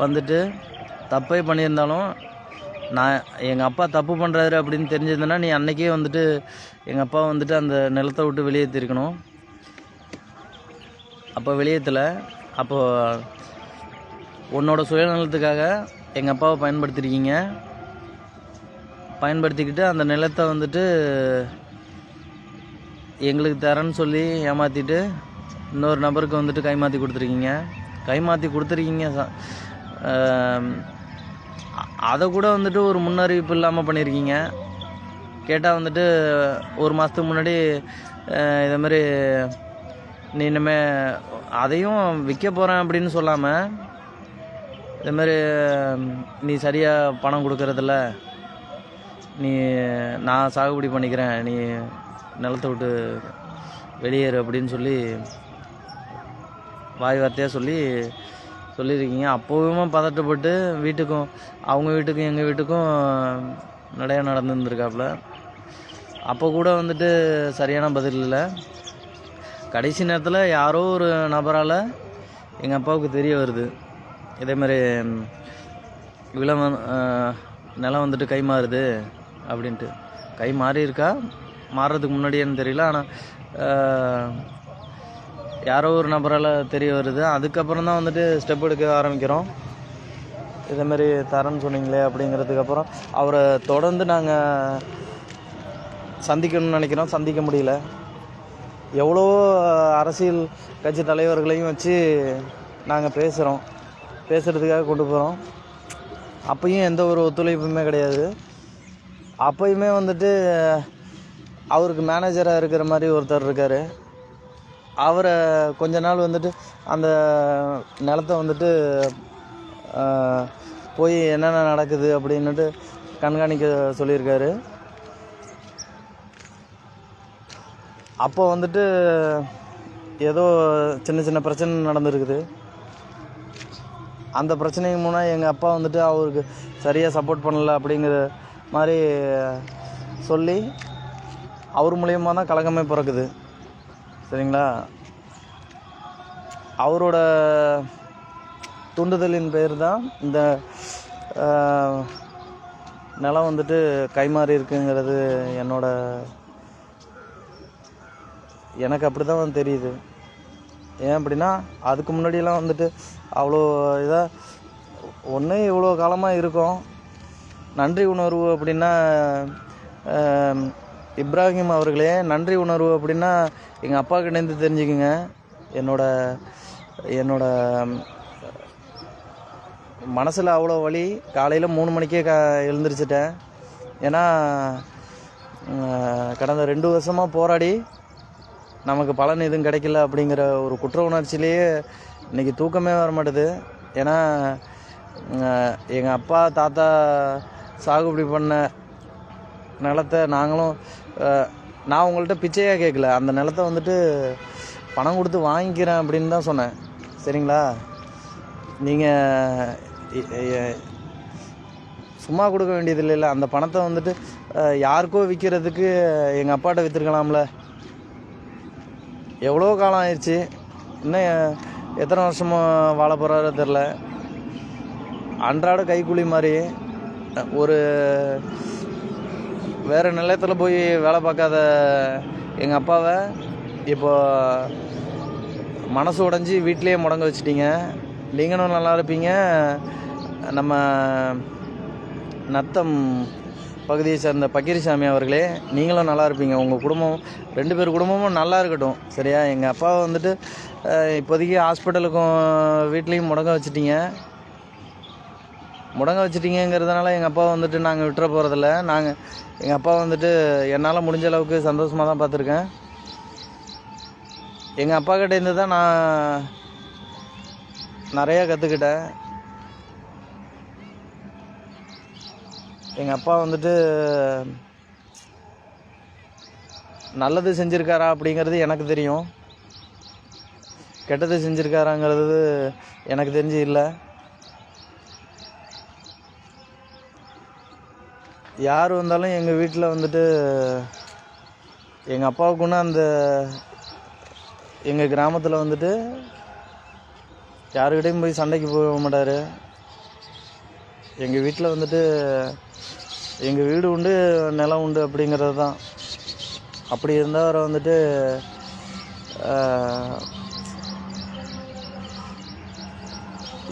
வந்துட்டு தப்பே பண்ணியிருந்தாலும் எங்கள் அப்பா தப்பு பண்ணுறாரு அப்படின்னு தெரிஞ்சிருந்தேன்னா நீ அன்றைக்கே வந்துட்டு எங்கள் அப்பா வந்துட்டு அந்த நிலத்தை விட்டு வெளியேற்றிருக்கணும். அப்போ வெளியேற்றலை. அப்போது உன்னோட சுயநலத்துக்காக எங்கள் அப்பாவை பயன்படுத்திக்கிட்டு அந்த நிலத்தை வந்துட்டு எங்களுக்கு தரேன்னு சொல்லி ஏமாற்றிட்டு இன்னொரு நபருக்கு வந்துட்டு கைமாற்றி கொடுத்துருக்கீங்க. அதை கூட வந்துட்டு ஒரு முன்னறிவிப்பு இல்லாமல் பண்ணியிருக்கீங்க. கேட்டால் வந்துட்டு ஒரு மாதத்துக்கு முன்னாடி இதேமாரி நீ இனிமேல் அதையும் விற்க போகிறேன் அப்படின்னு சொல்லாமல் இதேமாரி நீ சரியாக பணம் கொடுக்கறதில்ல, நான் சாகுபடி பண்ணிக்கிறேன், நீ நிலத்தை விட்டு வெளியேறு அப்படின்னு சொல்லி வாய் வார்த்தையாக சொல்லியிருக்கீங்க. அப்போவுமே பதட்டப்பட்டு அவங்க வீட்டுக்கும் எங்கள் வீட்டுக்கும் நிறையா நடந்துருந்துருக்காப்புல. அப்போ கூட வந்துட்டு சரியான பதில் இல்லை. கடைசி நேரத்தில் யாரோ ஒரு நபரால் எங்கள் அப்பாவுக்கு தெரிய வருது, இதேமாதிரி நிலம் வந்துட்டு கை மாறுது அப்படின்ட்டு. கை மாறி இருக்கா, மாறுறதுக்கு முன்னாடியேன்னு தெரியல. ஆனால் யாரோ ஒரு நபரால் தெரிய வருது. அதுக்கப்புறம் தான் வந்துட்டு ஸ்டெப் எடுக்க ஆரம்பிக்கிறோம். இதேமாரி தரேன்னு சொன்னீங்களே அப்படிங்கிறதுக்கப்புறம் அவரை தொடர்ந்து நாங்கள் சந்திக்கணும்னு நினைக்கிறோம், சந்திக்க முடியல. எவ்வளோ அரசியல் கட்சி தலைவர்களையும் வச்சு நாங்கள் பேசுகிறதுக்காக கொண்டு போகிறோம். அப்பையும் எந்த ஒரு ஒத்துழைப்புமே கிடையாது. அப்பயுமே வந்துட்டு அவருக்கு மேனேஜராக இருக்கிற மாதிரி ஒருத்தர் இருக்கார். அவரை கொஞ்ச நாள் வந்துட்டு அந்த நிலத்தை வந்துட்டு போய் என்னென்ன நடக்குது அப்படின்னுட்டு கண்காணிக்க சொல்லியிருக்காரு. அப்போ வந்துட்டு ஏதோ சின்ன சின்ன பிரச்சனை நடந்துருக்குது. அந்த பிரச்சனைக்கு முன்னாடி எங்கள் அப்பா வந்துட்டு அவருக்கு சரியாக சப்போர்ட் பண்ணலை அப்படிங்கிற மாதிரி சொல்லி அவர் மூலியமாக தான் கலகமே பிறக்குது. சரிங்களா? அவரோட தூண்டுதலின் பேர் தான் இந்த நிலம் வந்துட்டு கைமாறி இருக்குங்கிறது எனக்கு அப்படி தான் தெரியுது. ஏன் அப்படின்னா அதுக்கு முன்னாடியெல்லாம் வந்துட்டு அவ்வளோ இதாக ஒன்று இவ்வளோ காலமாக இருக்கும். நன்றி உணர்வு அப்படின்னா இப்ராஹிம் அவர்களே, நன்றி உணர்வு அப்படின்னா எங்கள் அப்பா கிட்டேருந்து தெரிஞ்சுக்குங்க. என்னோட மனசில் அவ்வளோ வலி. காலையில் 3 மணிக்கே எழுந்திரிச்சிட்டேன். ஏன்னா கடந்த 2 வருஷமாக போராடி நமக்கு பலன் எதுவும் கிடைக்கல அப்படிங்கிற ஒரு குற்ற உணர்ச்சியிலேயே இன்றைக்கி தூக்கமே வர மாட்டுது. ஏன்னா எங்கள் அப்பா தாத்தா சாகுபடி பண்ண நிலத்தை நாங்களும் நான் உங்கள்கிட்ட பிச்சையாக கேட்கல, அந்த நிலத்தை வந்துட்டு பணம் கொடுத்து வாங்கிக்கிறேன் அப்படின்னு தான் சொன்னேன். சரிங்களா? நீங்கள் சும்மா கொடுக்க வேண்டியது இல்லைல்ல. அந்த பணத்தை வந்துட்டு யாருக்கோ விற்கிறதுக்கு எங்கள் அப்பாட்ட விற்றுருக்கலாம்ல. எவ்வளோ காலம் ஆயிடுச்சு, இன்னும் எத்தனை வருஷமாக வாழ போகிறாரோ தெரில. அன்றாட கைக்கூலி மாதிரி ஒரு வேறு நிலையத்தில் போய் வேலை பார்க்காத எங்கள் அப்பாவை இப்போ மனசு உடஞ்சி வீட்டிலையே முடங்க வச்சிட்டிங்க. நீங்களும் நல்லா இருப்பீங்க, நம்ம நத்தம் பகுதியை சேர்ந்த பக்கீரிசாமி அவர்களே நீங்களும் நல்லா இருப்பீங்க. உங்கள் குடும்பம் 2 பேர் குடும்பமும் நல்லா இருக்கட்டும். சரியா? எங்கள் அப்பாவை வந்துட்டு இப்போதைக்கு ஹாஸ்பிட்டலுக்கும் வீட்லேயும் முடங்க வச்சிட்டிங்கிறதுனால எங்கள் அப்பா வந்துட்டு நாங்கள் விட்டுற போகிறதில்ல. எங்கள் அப்பா வந்துட்டு என்னால் முடிஞ்ச அளவுக்கு சந்தோஷமாக தான் பார்த்துருக்கேன். எங்கள் அப்பா கிட்ட இருந்து தான் நான் நிறையா கற்றுக்கிட்டேன். எங்கள் அப்பா வந்துட்டு நல்லது செஞ்சுருக்காரா அப்படிங்கிறது எனக்கு தெரியும், கெட்டது செஞ்சுருக்காராங்கிறது எனக்கு தெரிஞ்சு இல்லை. யார் வந்தாலும் எங்கள் வீட்டில் வந்துட்டு எங்கள் அப்பாவுக்குன்னு அந்த எங்கள் கிராமத்தில் வந்துட்டு யாருக்கிட்டையும் போய் சண்டைக்கு போக மாட்டார். எங்கள் வீட்டில் வந்துட்டு எங்கள் வீடு உண்டு, நிலம் உண்டு அப்படிங்கிறது தான். அப்படி இருந்தவரை வந்துட்டு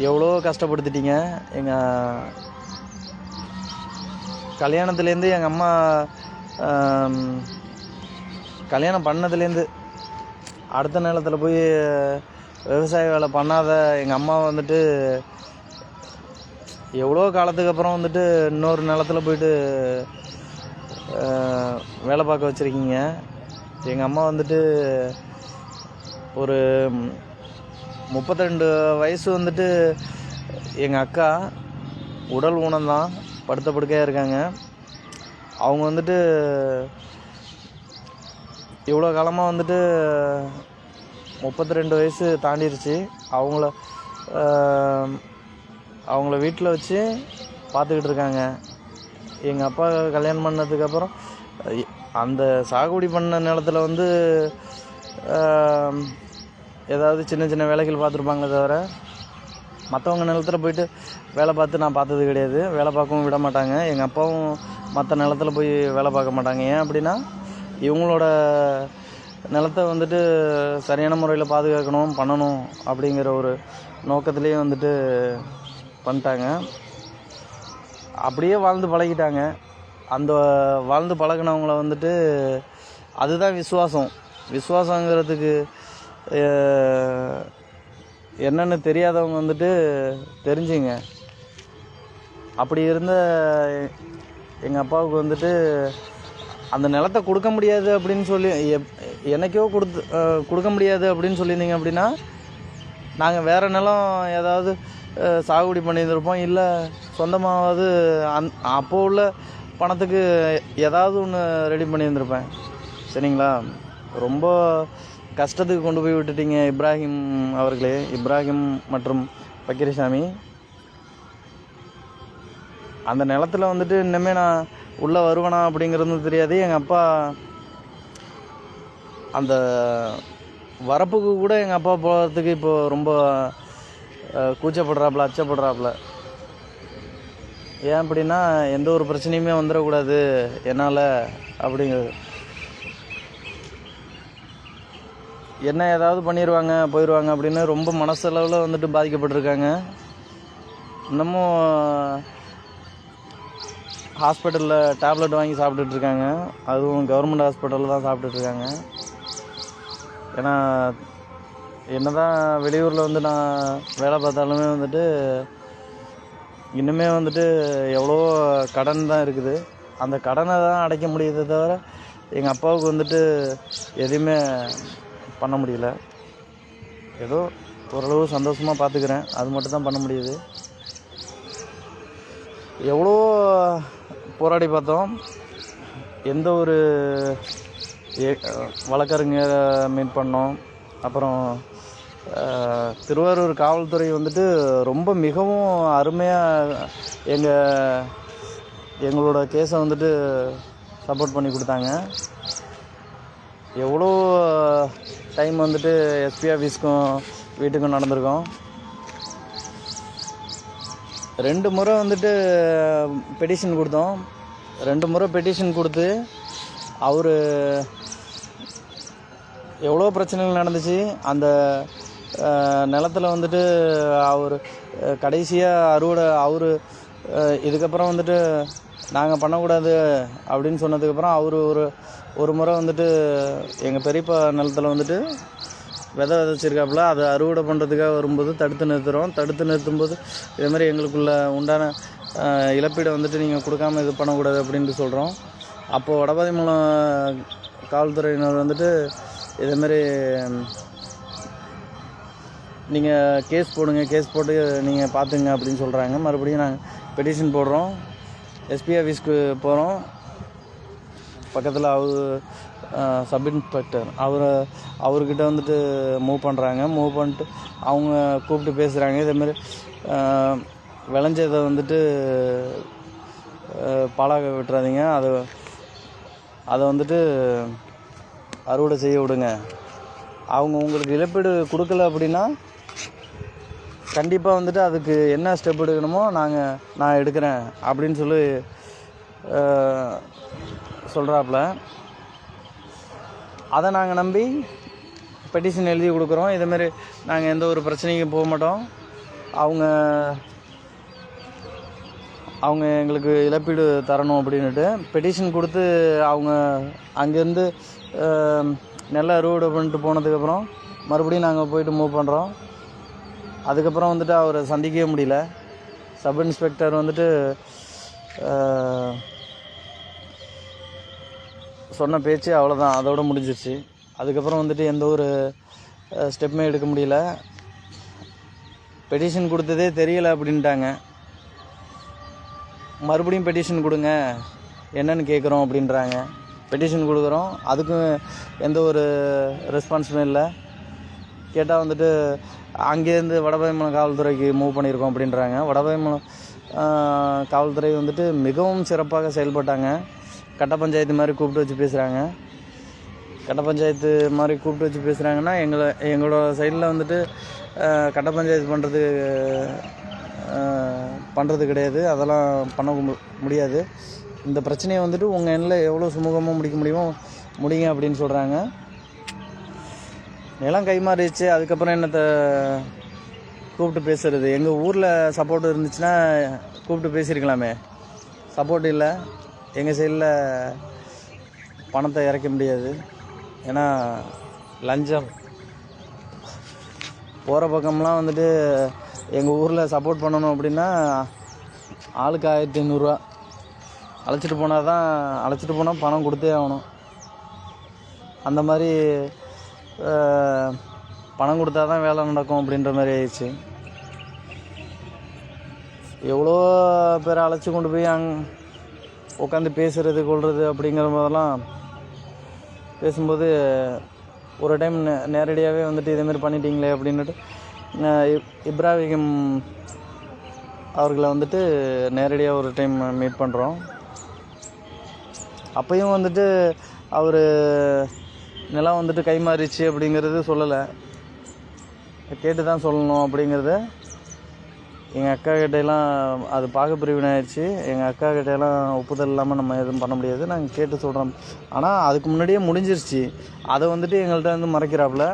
எவ்வளோ கஷ்டப்படுத்திட்டீங்க. எங்கள் கல்யாணத்துலேருந்து எங்கள் அம்மா கல்யாணம் பண்ணதுலேருந்து அடுத்த நிலத்தில் போய் விவசாய வேலை பண்ணாத எங்கள் அம்மா வந்துட்டு எவ்வளோ காலத்துக்கு அப்புறம் வந்துட்டு இன்னொரு நிலத்தில் போயிட்டு வேலை பார்க்க வச்சுருக்கீங்க. எங்கள் அம்மா வந்துட்டு ஒரு 32 வயசு வந்துட்டு எங்கள் அக்கா உடல் ஊனம்தான், படுத்த படுக்கையாக இருக்காங்க. அவங்க வந்துட்டு இவ்வளோ காலமாக வந்துட்டு 32 வயசு தாண்டிடுச்சு. அவங்கள வீட்டில் வச்சு பார்த்துக்கிட்டு இருக்காங்க. எங்கள் அப்பா கல்யாணம் பண்ணதுக்கப்புறம் அந்த சாகுபடி பண்ண நிலத்தில் வந்து ஏதாவது சின்ன சின்ன வேலைகள் பார்த்துருப்பாங்களே தவிர மற்றவங்க நிலத்தில் போயிட்டு வேலை பார்த்து நான் பார்த்தது கிடையாது. வேலை பார்க்கவும் விட மாட்டாங்க. எங்கள் அப்பாவும் மற்ற நிலத்தில் போய் வேலை பார்க்க மாட்டாங்க. ஏன் அப்படின்னா இவங்களோட நிலத்தை வந்துட்டு சரியான முறையில் பாதுகாக்கணும், பண்ணணும் அப்படிங்கிற ஒரு நோக்கத்திலே வந்துட்டு பண்ணிட்டாங்க. அப்படியே வாழ்ந்து பழகிட்டாங்க. அந்த வாழ்ந்து பழகினவங்கள வந்துட்டு அதுதான் விசுவாசங்கிறதுக்கு என்னென்னு தெரியாதவங்க வந்துட்டு தெரிஞ்சுங்க. அப்படி இருந்த எங்கள் அப்பாவுக்கு வந்துட்டு அந்த நிலத்தை கொடுக்க முடியாது அப்படின்னு சொல்லி என்னைக்கோ கொடுக்க முடியாது அப்படின்னு சொல்லியிருந்தீங்க அப்படின்னா நாங்கள் வேறு நிலம் ஏதாவது சாகுபடி பண்ணியிருந்திருப்போம். இல்லை சொந்தமாவது அப்போ உள்ள பணத்துக்கு ஏதாவது ஒன்று ரெடி பண்ணியிருந்திருப்பேன். சரிங்களா? ரொம்ப கஷ்டத்துக்கு கொண்டு போய் விட்டுட்டீங்க இப்ராஹிம் அவர்களே, இப்ராஹிம் மற்றும் பக்கீரிசாமி. அந்த நிலத்தில் வந்துட்டு இன்னுமே நான் உள்ளே வருவேனா அப்படிங்கிறது தெரியாது. எங்கள் அப்பா அந்த வரப்புக்கு கூட எங்கள் அப்பா போகிறதுக்கு இப்போது ரொம்ப கூச்சப்படுறாப்புல, அச்சப்படுறாப்புல. ஏன் அப்படின்னா எந்த ஒரு பிரச்சனையுமே வந்துடக்கூடாது என்னால் அப்படிங்கிறது. என்ன ஏதாவது பண்ணிடுவாங்க போயிடுவாங்க அப்படின்னு ரொம்ப மனசளவில் வந்துட்டு பாதிக்கப்பட்டிருக்காங்க. இன்னமும் ஹாஸ்பிட்டலில் டேப்லெட் வாங்கி சாப்பிட்டுட்ருக்காங்க. அதுவும் கவர்மெண்ட் ஹாஸ்பிட்டலில் தான் சாப்பிட்டுட்ருக்காங்க. ஏன்னா என்ன தான் வெளியூரில் வந்து நான் வேலை பார்த்தாலுமே வந்துட்டு இன்னுமே வந்துட்டு எவ்வளோ கடன் தான் இருக்குது. அந்த கடனை தான் அடைக்க முடியுதே தவிர எங்கள் அப்பாவுக்கு வந்துட்டு எதுவுமே பண்ண முடியல. ஏதோ ஓரளவு சந்தோஷமாக பார்த்துக்கிறேன், அது மட்டும் தான் பண்ண முடியுது. எவ்வளோ போராடி பார்த்தோம். எந்த ஒரு வழக்கறிஞரை மீட் பண்ணோம். அப்புறம் திருவாரூர் காவல்துறை வந்துட்டு ரொம்ப மிகவும் அருமையாக எங்களோட கேஸை வந்துட்டு சப்போர்ட் பண்ணி கொடுத்தாங்க. எவ்வளோ டைம் வந்துட்டு எஸ்பி ஆஃபீஸ்க்கும் வீட்டுக்கும் நடந்திருக்கோம். 2 முறை வந்துட்டு பெட்டிஷன் கொடுத்தோம். 2 முறை பெட்டிஷன் கொடுத்து அவர் எவ்வளோ பிரச்சனைகள் நடந்துச்சு. அந்த நிலத்தில் வந்துட்டு அவர் கடைசியாக அறுவடை இதுக்கப்புறம் வந்துட்டு நாங்கள் பண்ணக்கூடாது அப்படின்னு சொன்னதுக்கப்புறம் அவர் ஒரு முறை வந்துட்டு எங்கள் பெரியப்பா நிலத்தில் வந்துட்டு விதைச்சிருக்காப்புல. அதை அறுவடை பண்ணுறதுக்காக வரும்போது தடுத்து நிறுத்தும்போது இதேமாதிரி எங்களுக்குள்ள உண்டான இழப்பீடை வந்துட்டு நீங்கள் கொடுக்காமல் இது பண்ணக்கூடாது அப்படின்ட்டு சொல்கிறோம். அப்போது வடபாதிமலம் காவல்துறையினர் வந்துட்டு இதேமாரி நீங்கள் கேஸ் போட்டு நீங்கள் பார்த்துங்க அப்படின்னு சொல்கிறாங்க. மறுபடியும் நாங்கள் பெட்டிஷன் போடுறோம். எஸ்பி ஆஃபீஸ்க்கு போகிறோம். பக்கத்தில் சப் இன்ஸ்பெக்டர் அவர்கிட்ட வந்துட்டு மூவ் பண்ணிட்டு அவங்க கூப்பிட்டு பேசுகிறாங்க. இதேமாரி விளைஞ்சதை வந்துட்டு பாலாக விட்டுறாதீங்க, அதை வந்துட்டு அறுவடை செய்ய விடுங்க. அவங்க உங்களுக்கு இழப்பீடு கொடுக்கல அப்படின்னா கண்டிப்பாக வந்துட்டு அதுக்கு என்ன ஸ்டெப் எடுக்கணுமோ நான் எடுக்கிறேன் அப்படின்னு சொல்கிறாப்புல. அதை நாங்கள் நம்பி பெட்டிஷன் எழுதி கொடுக்குறோம். இதேமாரி நாங்கள் எந்த ஒரு பிரச்சனைக்கும் போக மாட்டோம். அவங்க எங்களுக்கு இழப்பீடு தரணும் அப்படின்ட்டு பெட்டிஷன் கொடுத்து அவங்க அங்கேருந்து நெல்லை அறுவடை பண்ணிட்டு போனதுக்கப்புறம் மறுபடியும் நாங்கள் போயிட்டு மூவ் பண்ணுறோம். அதுக்கப்புறம் வந்துட்டு அவரை சந்திக்கவே முடியல. சப் இன்ஸ்பெக்டர் வந்துட்டு சொன்ன பேச்சு அவ்வளோதான், அதோடு முடிஞ்சிருச்சு. அதுக்கப்புறம் வந்துட்டு எந்த ஒரு ஸ்டெப்புமே எடுக்க முடியல. பெட்டிஷன் கொடுத்ததே தெரியலை அப்படின்ட்டாங்க. மறுபடியும் பெட்டிஷன் கொடுங்க என்னன்னு கேட்குறோம் அப்படின்றாங்க. பெட்டிஷன் கொடுக்குறோம், அதுக்கும் எந்த ஒரு ரெஸ்பான்ஸுமே இல்லை. கேட்டால் வந்துட்டு அங்கேருந்து வடபாதிமலம் காவல்துறைக்கு மூவ் பண்ணியிருக்கோம் அப்படின்றாங்க. வடபாதிமலம் காவல்துறை வந்துட்டு மிகவும் சிறப்பாக செயல்பட்டாங்க. கட்ட பஞ்சாயத்து மாதிரி கூப்பிட்டு வச்சு பேசுகிறாங்க. கட்ட பஞ்சாயத்து மாதிரி கூப்பிட்டு வச்சு பேசுகிறாங்கன்னா எங்களோட சைடில் வந்துட்டு கட்ட பஞ்சாயத்து பண்ணுறது கிடையாது. அதெல்லாம் பண்ண முடியாது. இந்த பிரச்சனையை வந்துட்டு உங்கள் எண்ணில் எவ்வளோ சுமூகமாக முடிக்க முடியுமோ முடிங்க அப்படின்னு சொல்கிறாங்க. நிலம் கைமாறிடுச்சு, அதுக்கப்புறம் என்னத்தை கூப்பிட்டு பேசுகிறது? எங்கள் ஊரில் சப்போர்ட் இருந்துச்சுன்னா கூப்பிட்டு பேசியிருக்கலாமே. சப்போர்ட் இல்லை. எங்கள் சைடில் பணத்தை இறக்க முடியாது. ஏன்னா லஞ்சம் போகிற பக்கம்லாம் வந்துட்டு எங்கள் ஊரில் சப்போர்ட் பண்ணணும் அப்படின்னா ஆளுக்கு 1500 அழைச்சிட்டு போனால் பணம் கொடுத்தே ஆகணும். அந்த மாதிரி பணம் கொடுத்தா தான் வேலை நடக்கும் அப்படின்ற மாதிரி ஆயிடுச்சு. எவ்வளோ பேரை அழைச்சி கொண்டு போய் உட்காந்து பேசுகிறது கொள்வது அப்படிங்கிற போதெல்லாம் பேசும்போது ஒரு டைம் நேரடியாகவே வந்துட்டு இதேமாரி பண்ணிட்டீங்களே அப்படின்ட்டு இப்ராஹிம் அவர்களை வந்துட்டு நேரடியாக ஒரு டைம் மீட் பண்ணுறோம். அப்பையும் வந்துட்டு அவர் நிலம் வந்துட்டு கைமாறிச்சு அப்படிங்கிறது சொல்லலை. கேட்டு தான் சொல்லணும் அப்படிங்கிறத எங்கள் அக்கா கிட்டையெல்லாம் அது பாகப்பிரிவினை ஆயிடுச்சு. எங்கள் அக்கா கிட்டையெல்லாம் ஒப்புதல் இல்லாமல் நம்ம எதுவும் பண்ண முடியாது, நாங்கள் கேட்டு சொல்கிறோம். ஆனால் அதுக்கு முன்னாடியே முடிஞ்சிருச்சு. அதை வந்துட்டு எங்கள்கிட்ட வந்து மறைக்கிறாப்புல.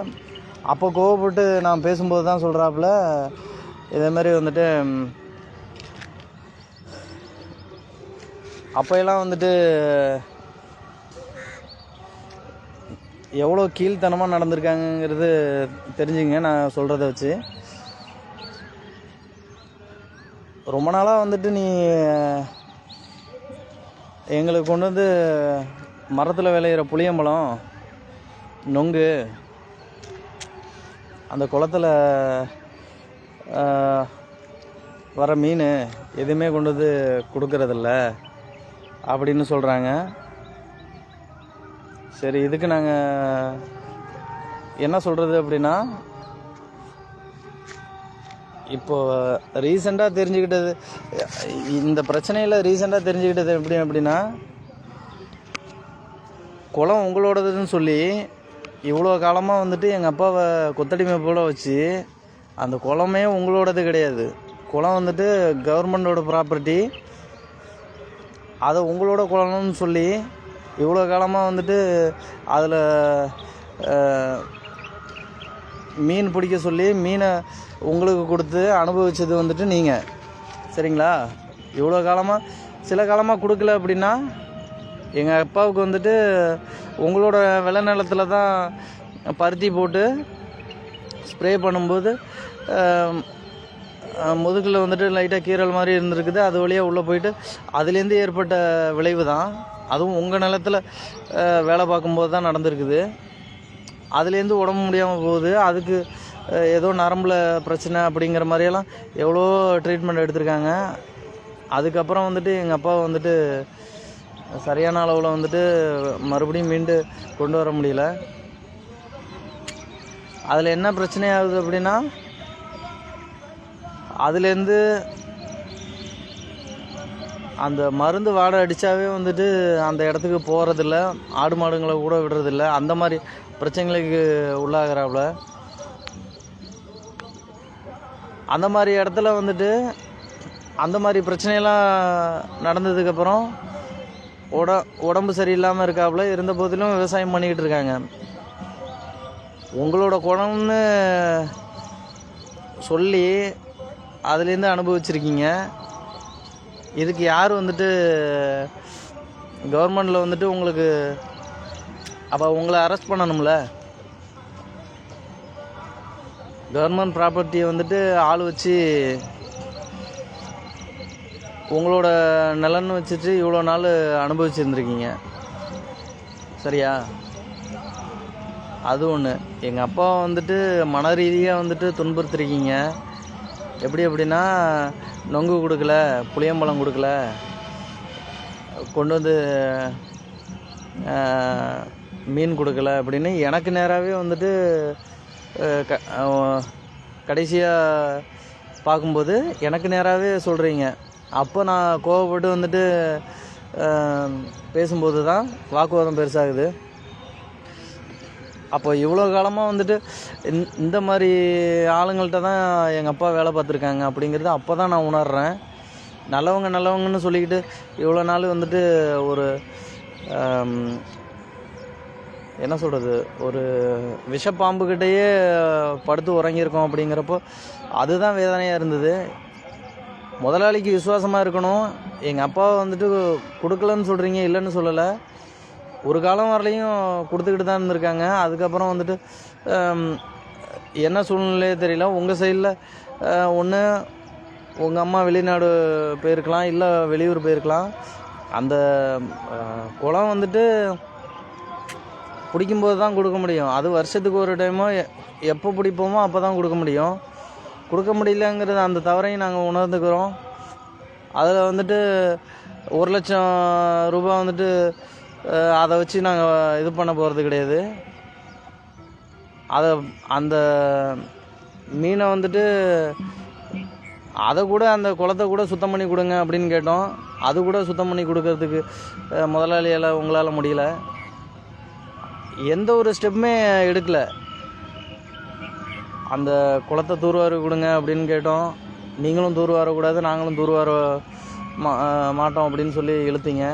அப்போ கோவப்பட்டு நான் பேசும்போது தான் சொல்கிறாப்புல, இதேமாரி வந்துட்டு அப்போயெல்லாம் வந்துட்டு எவ்வளோ கீழ்த்தனமாக நடந்திருக்காங்கங்கிறது தெரிஞ்சுங்க நான் சொல்கிறத வச்சு. ரொம்ப நாளாக வந்துட்டு நீ எங்களுக்கு கொண்டு வந்து மரத்தில் விளையிற புளியம்பழம், நொங்கு, அந்த குளத்தில் வர மீன் எதுவுமே கொண்டு வந்து கொடுக்கறதில்ல அப்படின்னு சொல்கிறாங்க. சரி, இதுக்கு நாங்கள் என்ன சொல்கிறது அப்படின்னா, இப்போது ரீசெண்டாக தெரிஞ்சுக்கிட்டது, இந்த பிரச்சனையில் ரீசெண்டாக தெரிஞ்சுக்கிட்டது அப்படின்னா, குளம் உங்களோடதுன்னு சொல்லி இவ்வளோ காலமாக வந்துட்டு எங்கள் அப்பாவை கொத்தடிமை போல் வச்சு, அந்த குளமே உங்களோடது கிடையாது. குளம் வந்துட்டு கவர்மெண்டோட ப்ராப்பர்ட்டி. அதை உங்களோட குளம்னு சொல்லி இவ்வளோ காலமாக வந்துட்டு அதில் மீன் பிடிக்க சொல்லி மீனை உங்களுக்கு கொடுத்து அனுபவித்தது வந்துட்டு நீங்கள், சரிங்களா? இவ்வளோ காலமாக சில காலமாக கொடுக்கல அப்படின்னா, எங்கள் அப்பாவுக்கு வந்துட்டு உங்களோட விளைநிலத்தில் தான் பருத்தி போட்டு ஸ்ப்ரே பண்ணும்போது முதுகில் வந்துட்டு லைட்டாக கீறல் மாதிரி இருந்திருக்குது. அது வழியாக உள்ளே போயிட்டு அதுலேருந்து ஏற்பட்ட விளைவு தான். அதுவும் உங்கள் நிலத்தில் வேலை பார்க்கும்போது தான் நடந்திருக்குது. அதுலேருந்து உடம்பு முடியாமல் போகுது. அதுக்கு ஏதோ நரம்பில் பிரச்சனை அப்படிங்கிற மாதிரியெல்லாம் எவ்வளோ ட்ரீட்மெண்ட் எடுத்திருக்காங்க. அதுக்கப்புறம் வந்துட்டு எங்கள் அப்பா வந்துட்டு சரியான அளவில் வந்துட்டு மறுபடியும் மீண்டு கொண்டு வர முடியல. அதில் என்ன பிரச்சனையாகுது அப்படின்னா, அதுலேருந்து அந்த மருந்து வாடை அடித்தாவே வந்துட்டு அந்த இடத்துக்கு போகிறதில்ல, ஆடு மாடுங்களை கூட விடுறதில்ல. அந்த மாதிரி பிரச்சனைகளுக்கு உள்ளாகிறாப்புல. அந்த மாதிரி இடத்துல வந்துட்டு அந்த மாதிரி பிரச்சனையெல்லாம் நடந்ததுக்கப்புறம் உடம்பு சரியில்லாமல் இருக்காப்புல. இருந்த போதிலும் விவசாயம் பண்ணிக்கிட்டு இருக்காங்க. உங்களோட குணம்னு சொல்லி அதுலேருந்து அனுபவிச்சிருக்கீங்க. இதுக்கு யார் வந்துட்டு கவர்மெண்டில் வந்துட்டு உங்களுக்கு அப்போ உங்களை அரெஸ்ட் பண்ணணும்ல. கவர்மெண்ட் ப்ராப்பர்ட்டியை வந்துட்டு ஆள் வச்சு உங்களோட நிலன்னு வச்சுட்டு இவ்வளோ நாள் அனுபவிச்சுருந்துருக்கீங்க, சரியா? அது ஒன்று. எங்கள் அப்பா வந்துட்டு மன ரீதியாக வந்துட்டு துன்புறுத்திருக்கீங்க. எப்படி அப்படின்னா, நொங்கு கொடுக்கல, புளியம்பழம் கொடுக்கல, கொண்டு வந்து மீன் கொடுக்கல அப்படின்னு எனக்கு நேராகவே வந்துட்டு கடைசியாக பார்க்கும்போது எனக்கு நேராகவே சொல்கிறீங்க. அப்போ நான் கோவப்பட்டு வந்துட்டு பேசும்போது தான் வாக்குவாதம் பெருசாகுது. அப்போ இவ்வளோ காலமாக வந்துட்டு இந்த மாதிரி ஆளுங்கள்ட்ட தான் எங்கள் அப்பா வேலை பார்த்துருக்காங்க அப்படிங்கிறது அப்போ தான் நான் உணர்கிறேன். நல்லவங்கன்னு சொல்லிக்கிட்டு இவ்வளோ நாள் வந்துட்டு ஒரு என்ன சொல்கிறது, ஒரு விஷப்பாம்புக்கிட்டேயே படுத்து உறங்கியிருக்கோம். அப்படிங்கிறப்போ அதுதான் வேதனையாக இருந்தது. முதலாளிக்கு விசுவாசமாக இருக்கணும். எங்கள் அப்பாவை வந்துட்டு கொடுக்கலன்னு சொல்கிறீங்க, இல்லைன்னு சொல்லலை. ஒரு காலம் வரலையும் கொடுத்துக்கிட்டு தான் இருந்திருக்காங்க. அதுக்கப்புறம் வந்துட்டு என்ன சூழ்நிலையே தெரியல. உங்கள் சைடில் ஒன்று உங்கள் அம்மா வெளிநாடு போயிருக்கலாம், இல்லை வெளியூர் போயிருக்கலாம். அந்த குளம் வந்துட்டு பிடிக்கும்போது தான் கொடுக்க முடியும். அது வருஷத்துக்கு ஒரு டைமோ எப்போ பிடிப்போமோ அப்போ தான் கொடுக்க முடியும். கொடுக்க முடியலங்கிறது அந்த தவறையும் நாங்கள் உணர்ந்துக்கிறோம். அதில் வந்துட்டு 1,00,000 ரூபாய் வந்துட்டு அதை வச்சு நாங்கள் இது பண்ண போகிறது கிடையாது. அதை அந்த மீனை வந்துட்டு அதை கூட அந்த குளத்தை கூட சுத்தம் பண்ணி கொடுங்க அப்படின்னு கேட்டோம். அது கூட சுத்தம் பண்ணி கொடுக்கறதுக்கு முதலாளியால் உங்களால் முடியல. எந்த ஒரு ஸ்டெப்புமே எடுக்கலை. அந்த குளத்தை தூர்வாரி கொடுங்க அப்படின்னு கேட்டோம். நீங்களும் தூர் வரக்கூடாது, நாங்களும் தூர் வர மாட்டோம் அப்படின்னு சொல்லி இழுத்தீங்க.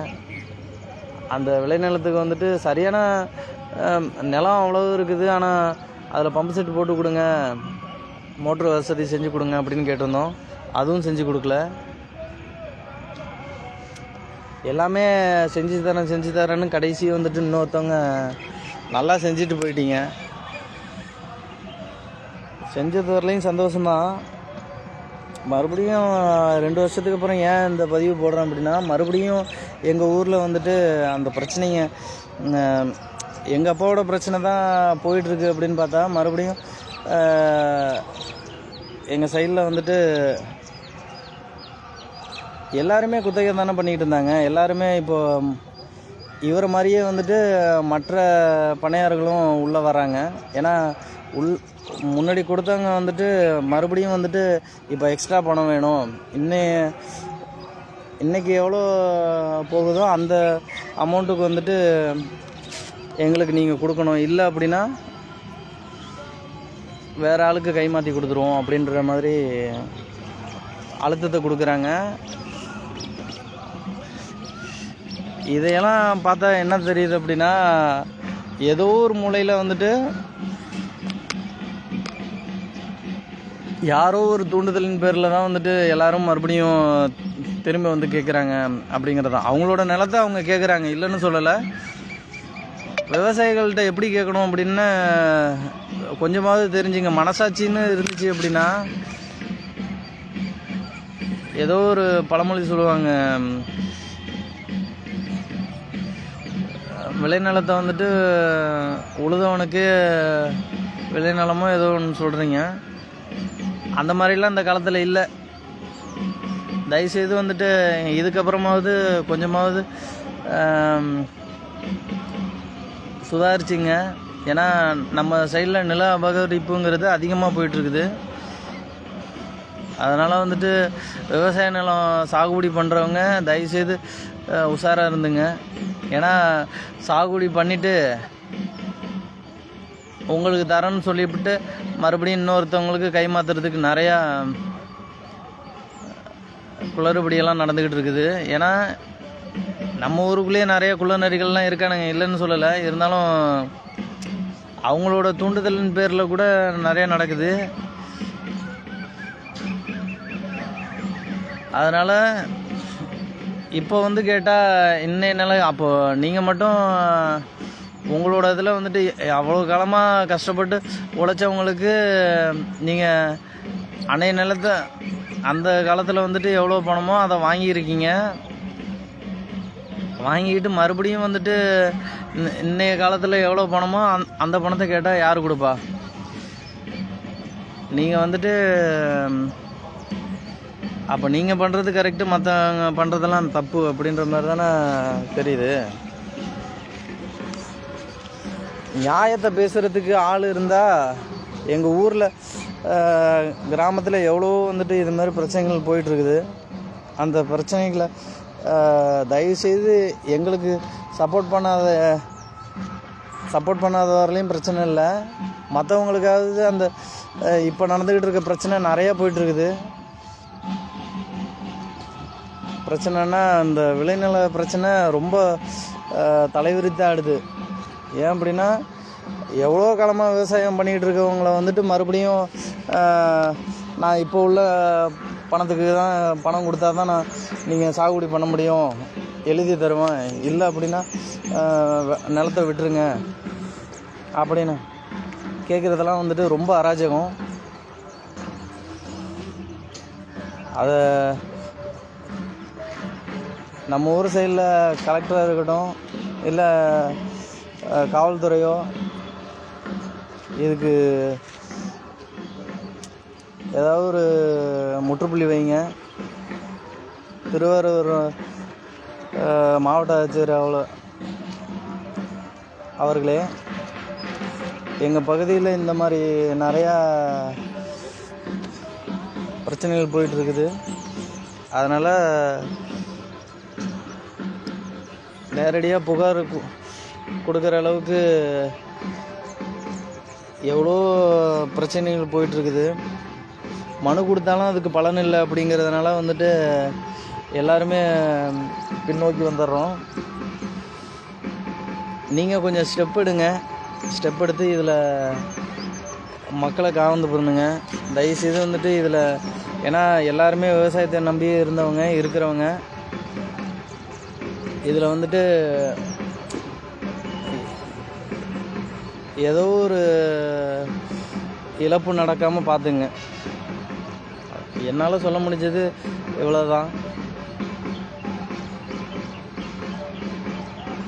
அந்த விளைநிலத்துக்கு வந்துட்டு சரியான நிலம் அவ்வளோ இருக்குது, ஆனால் அதில் பம்பு செட்டு போட்டு கொடுங்க, மோட்ரு வசதி செஞ்சு கொடுங்க அப்படின்னு கேட்டிருந்தோம். அதுவும் செஞ்சு கொடுக்கல. எல்லாமே செஞ்சு தரேன்னு கடைசி வந்துட்டு இன்னொருத்தவங்க நல்லா செஞ்சுட்டு போயிட்டீங்க. செஞ்சது வரலையும் சந்தோஷம்தான். மறுபடியும் 2 வருஷத்துக்கு அப்புறம் ஏன் இந்த பதிவு போடுறேன் அப்படின்னா, மறுபடியும் எங்கள் ஊரில் வந்துட்டு அந்த பிரச்சனைங்க, எங்கள் அப்பாவோட பிரச்சனை தான் போயிட்டுருக்கு அப்படின்னு பார்த்தா, மறுபடியும் எங்கள் சைடில் வந்துட்டு எல்லாருமே குத்தகை தானே பண்ணிக்கிட்டு இருந்தாங்க. எல்லாருமே இப்போது இவரை மாதிரியே வந்துட்டு மற்ற பண்ணையார்களும் உள்ளே வராங்க. ஏன்னா முன்னாடி கொடுத்தவங்க வந்துட்டு மறுபடியும் வந்துட்டு இப்போ எக்ஸ்ட்ரா பணம் வேணும், இன்றைக்கி எவ்வளோ போகுதோ அந்த அமௌண்ட்டுக்கு வந்துட்டு எங்களுக்கு நீங்கள் கொடுக்கணும், இல்லை அப்படின்னா வேறு ஆளுக்கு கை மாற்றி கொடுத்துருவோம் அப்படின்ற மாதிரி அழுத்தத்தை கொடுக்குறாங்க. இதையெல்லாம் பார்த்தா என்ன தெரியுது அப்படின்னா, ஏதோ ஒரு மூலையில் வந்துட்டு யாரோ ஒரு தூண்டுதலின் பேரில் தான் வந்துட்டு எல்லாரும் மறுபடியும் திரும்ப வந்து கேட்குறாங்க அப்படிங்கிறது தான். அவங்களோட நிலத்தை அவங்க கேட்குறாங்க, இல்லைன்னு சொல்லலை. விவசாயிகள்கிட்ட எப்படி கேட்கணும் அப்படின்னு கொஞ்சமாவது தெரிஞ்சுங்க. மனசாட்சின்னு இருந்துச்சு அப்படின்னா, ஏதோ ஒரு பழமொழி சொல்லுவாங்க, விளைநிலத்தை வந்துட்டு உழுதவனுக்கு விளைநிலமோ ஏதோ ஒன்று சொல்கிறீங்க. அந்த மாதிரிலாம் இந்த காலத்தில் இல்லை. தயவுசெய்து வந்துட்டு இதுக்கப்புறமாவது கொஞ்சமாவது சுதாரிச்சிங்க. ஏன்னா நம்ம சைடில் நில அபகரிப்புங்கிறது அதிகமாக போயிட்டுருக்குது. அதனால் வந்துட்டு விவசாய நிலம் சாகுபடி பண்ணுறவங்க தயவுசெய்து உஷாராக இருந்துங்க. ஏன்னா சாகுபடி பண்ணிவிட்டு உங்களுக்கு தரேன்னு சொல்லிவிட்டு மறுபடியும் இன்னொருத்தவங்களுக்கு கை மாற்றுறதுக்கு நிறையா குளறுபடியெல்லாம் நடந்துக்கிட்டு இருக்குது. ஏன்னா நம்ம ஊருக்குள்ளேயே நிறைய குள்ளநரிகள்லாம் இருக்கானுங்க, இல்லைன்னு சொல்லலை. இருந்தாலும் அவங்களோட தூண்டுதலின் பேரில் கூட நிறைய நடக்குது. அதனால் இப்போ வந்து கேட்டால் இன்னைய நிலை, அப்போது நீங்கள் மட்டும் உங்களோட இதில் வந்துட்டு அவ்வளோ காலமாக கஷ்டப்பட்டு உழைச்சவங்களுக்கு நீங்கள் அன்னைய நிலத்தை அந்த காலத்தில் வந்துட்டு எவ்வளோ பணமோ அதை வாங்கியிருக்கீங்க. வாங்கிக்கிட்டு மறுபடியும் வந்துட்டு இன்றைய காலத்தில் எவ்வளோ பணமோ அந்த பணத்தை கேட்டால் யார் கொடுப்பா? நீங்கள் வந்துட்டு அப்போ நீங்கள் பண்ணுறது கரெக்டு, மற்றவங்க பண்ணுறதெல்லாம் தப்பு அப்படின்ற மாதிரி தானே தெரியுது. நியாயத்தை பேசுகிறதுக்கு ஆள் இருந்தால் எங்கள் ஊரில் கிராமத்தில் எவ்வளோ வந்துட்டு இது மாதிரி பிரச்சனைகள் போயிட்டுருக்குது. அந்த பிரச்சனைகளை தயவுசெய்து எங்களுக்கு சப்போர்ட் பண்ணாத வரலையும் பிரச்சனை இல்லை, மற்றவங்களுக்காவது அந்த இப்போ நடந்துக்கிட்டு இருக்க பிரச்சனை நிறையா போயிட்டுருக்குது. பிரச்சனைனா அந்த விளைநில பிரச்சனை ரொம்ப தலைவிரித்து ஆடுது. ஏன் அப்படின்னா, எவ்வளோ காலமாக விவசாயம் பண்ணிக்கிட்டு இருக்கவங்கள வந்துட்டு மறுபடியும் நான் இப்போ உள்ள பணத்துக்கு தான் பணம் கொடுத்தா தான் நீங்கள் சாகுபடி பண்ண முடியும், எழுதி தருவேன், இல்லை அப்படின்னா நிலத்தை விட்டுருங்க அப்படின்னு கேட்குறதெல்லாம் வந்துட்டு ரொம்ப அராஜகம். அதை நம்ம ஊர் சைடில் கலெக்டராக இருக்கட்டும், இல்லை காவல்துறையோ இதுக்கு ஏதாவது ஒரு முற்றுப்புள்ளி வைங்க. திருவாரூர் மாவட்ட ஆட்சியர் அவர்களே, எங்கள் பகுதியில் இந்த மாதிரி நிறையா பிரச்சனைகள் போயிட்டுருக்குது. அதனால் நேரடியாக புகார் கொடுக்குற அளவுக்கு எவ்வளோ பிரச்சனைகள் போயிட்டுருக்குது. மனு கொடுத்தாலும் அதுக்கு பலன் இல்லை அப்படிங்கிறதுனால வந்துட்டு எல்லாருமே பின்னோக்கி வந்துடுறோம். நீங்கள் கொஞ்சம் ஸ்டெப் எடுங்க. ஸ்டெப் எடுத்து இதில் மக்களை காவந்து பண்ணுங்க தயவுசெய்து வந்துட்டு இதில். ஏன்னா எல்லாருமே விவசாயத்தை நம்பி இருந்தவங்க இருக்கிறவங்க. இதில் வந்துட்டு ஏதோ ஒரு இழப்பு நடக்காமல் பார்த்துங்க. என்னால் சொல்ல முடிஞ்சது இவ்வளோதான்.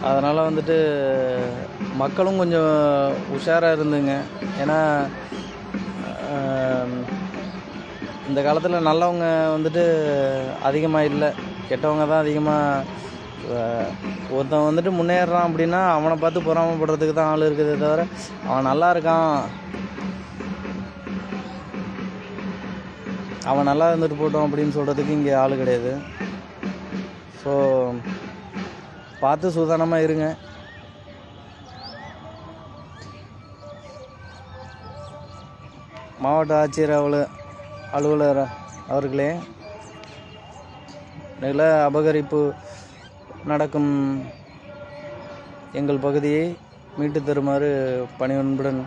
அதனால் வந்துட்டு மக்களும் கொஞ்சம் உஷாராக இருந்துங்க. ஏன்னா இந்த காலத்தில் நல்லவங்க வந்துட்டு அதிகமாக இல்லை, கெட்டவங்க தான் அதிகமாக. ஒருத்தன் வந்துட்டு முன்னேறான் அப்படின்னா அவனை பார்த்து பொறாமப்படுறதுக்கு தான் ஆள் இருக்குதே தவிர அவன் நல்லா இருக்கான், அவன் நல்லா இருந்துட்டு போட்டோம் அப்படின்னு சொல்கிறதுக்கு இங்கே ஆள் கிடையாது. ஸோ பார்த்து சூதானமாக இருங்க. மாவட்ட ஆட்சியர் அலுவலர் அவர்களே, நில அபகரிப்பு நடக்கும் எங்கள் பகுதியை மீட்டு தருமாறு பணிவன்புடன்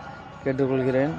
கேட்டுக்கொள்கிறேன்.